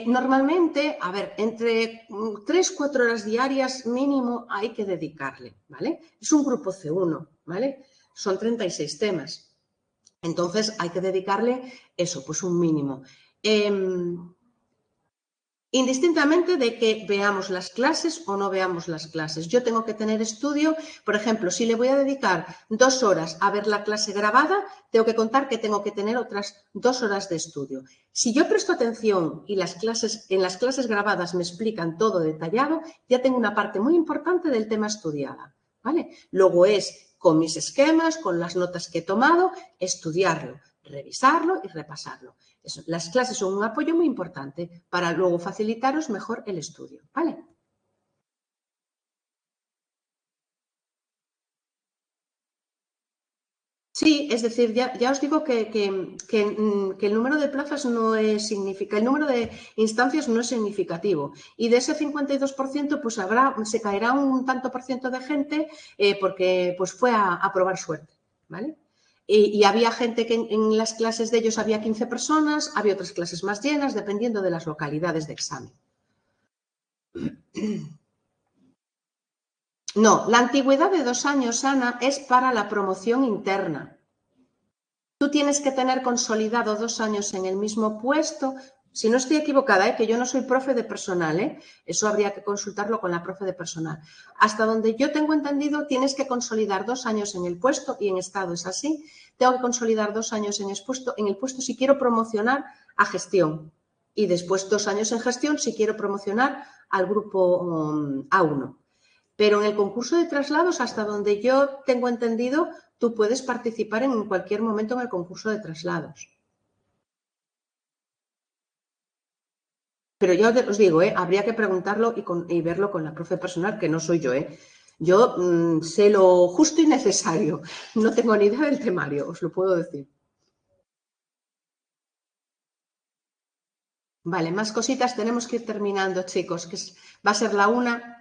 Normalmente, a ver, entre 3-4 horas diarias mínimo hay que dedicarle, ¿vale? Es un grupo C1, ¿vale? Son 36 temas. Entonces, hay que dedicarle eso, pues un mínimo. Indistintamente de que veamos las clases o no veamos las clases. Yo tengo que tener estudio, por ejemplo, si le voy a dedicar 2 horas a ver la clase grabada, tengo que contar que tengo que tener otras 2 horas de estudio. Si yo presto atención y en las clases grabadas me explican todo detallado, ya tengo una parte muy importante del tema estudiada, ¿vale? Luego es con mis esquemas, con las notas que he tomado, estudiarlo, revisarlo y repasarlo. Las clases son un apoyo muy importante para luego facilitaros mejor el estudio, ¿vale? Sí, es decir, ya os digo que el número de plazas no es significativo, el número de instancias no es significativo. Y de ese 52%, pues se caerá un tanto por ciento de gente porque pues fue a probar suerte, ¿vale? Y había gente que en las clases de ellos había 15 personas, había otras clases más llenas, dependiendo de las localidades de examen. No, la antigüedad de 2 años, Ana, es para la promoción interna. Tú tienes que tener consolidado 2 años en el mismo puesto. Si no estoy equivocada, que yo no soy profe de personal, eso habría que consultarlo con la profe de personal. Hasta donde yo tengo entendido, tienes que consolidar 2 años en el puesto y en estado es así. Tengo que consolidar 2 años en el puesto si quiero promocionar a gestión y después 2 años en gestión si quiero promocionar al grupo A1. Pero en el concurso de traslados, hasta donde yo tengo entendido, tú puedes participar en cualquier momento en el concurso de traslados. Pero yo os digo, habría que preguntarlo y verlo con la profe personal, que no soy yo. Yo sé lo justo y necesario. No tengo ni idea del temario, os lo puedo decir. Vale, más cositas. Tenemos que ir terminando, chicos, que va a ser la 1.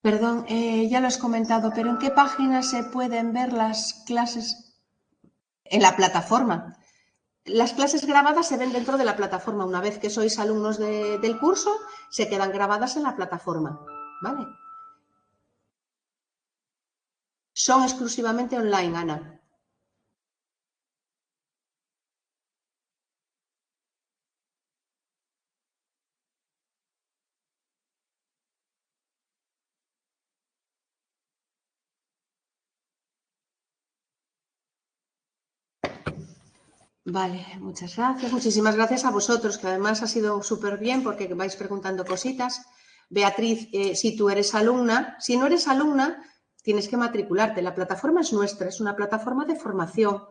Perdón, ya lo has comentado, pero ¿en qué página se pueden ver las clases? En la plataforma. Las clases grabadas se ven dentro de la plataforma. Una vez que sois alumnos del curso, se quedan grabadas en la plataforma, ¿vale? Son exclusivamente online, Ana. Vale, muchas gracias. Muchísimas gracias a vosotros, que además ha sido súper bien porque vais preguntando cositas. Beatriz, si tú eres alumna, si no eres alumna, tienes que matricularte. La plataforma es nuestra, es una plataforma de formación,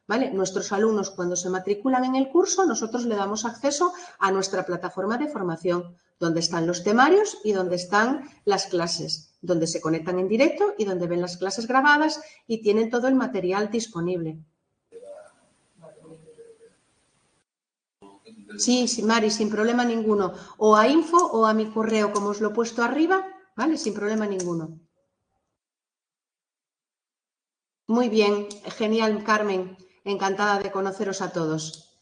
¿vale? Nuestros alumnos, cuando se matriculan en el curso, nosotros le damos acceso a nuestra plataforma de formación, donde están los temarios y donde están las clases, donde se conectan en directo y donde ven las clases grabadas y tienen todo el material disponible. Sí, Mari, sin problema ninguno. O a info o a mi correo, como os lo he puesto arriba, ¿vale? Sin problema ninguno. Muy bien, genial, Carmen. Encantada de conoceros a todos.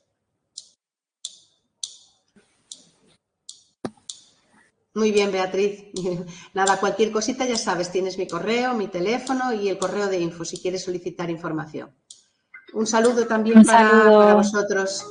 Muy bien, Beatriz. Nada, cualquier cosita ya sabes, tienes mi correo, mi teléfono y el correo de info si quieres solicitar información. Un saludo también para vosotros.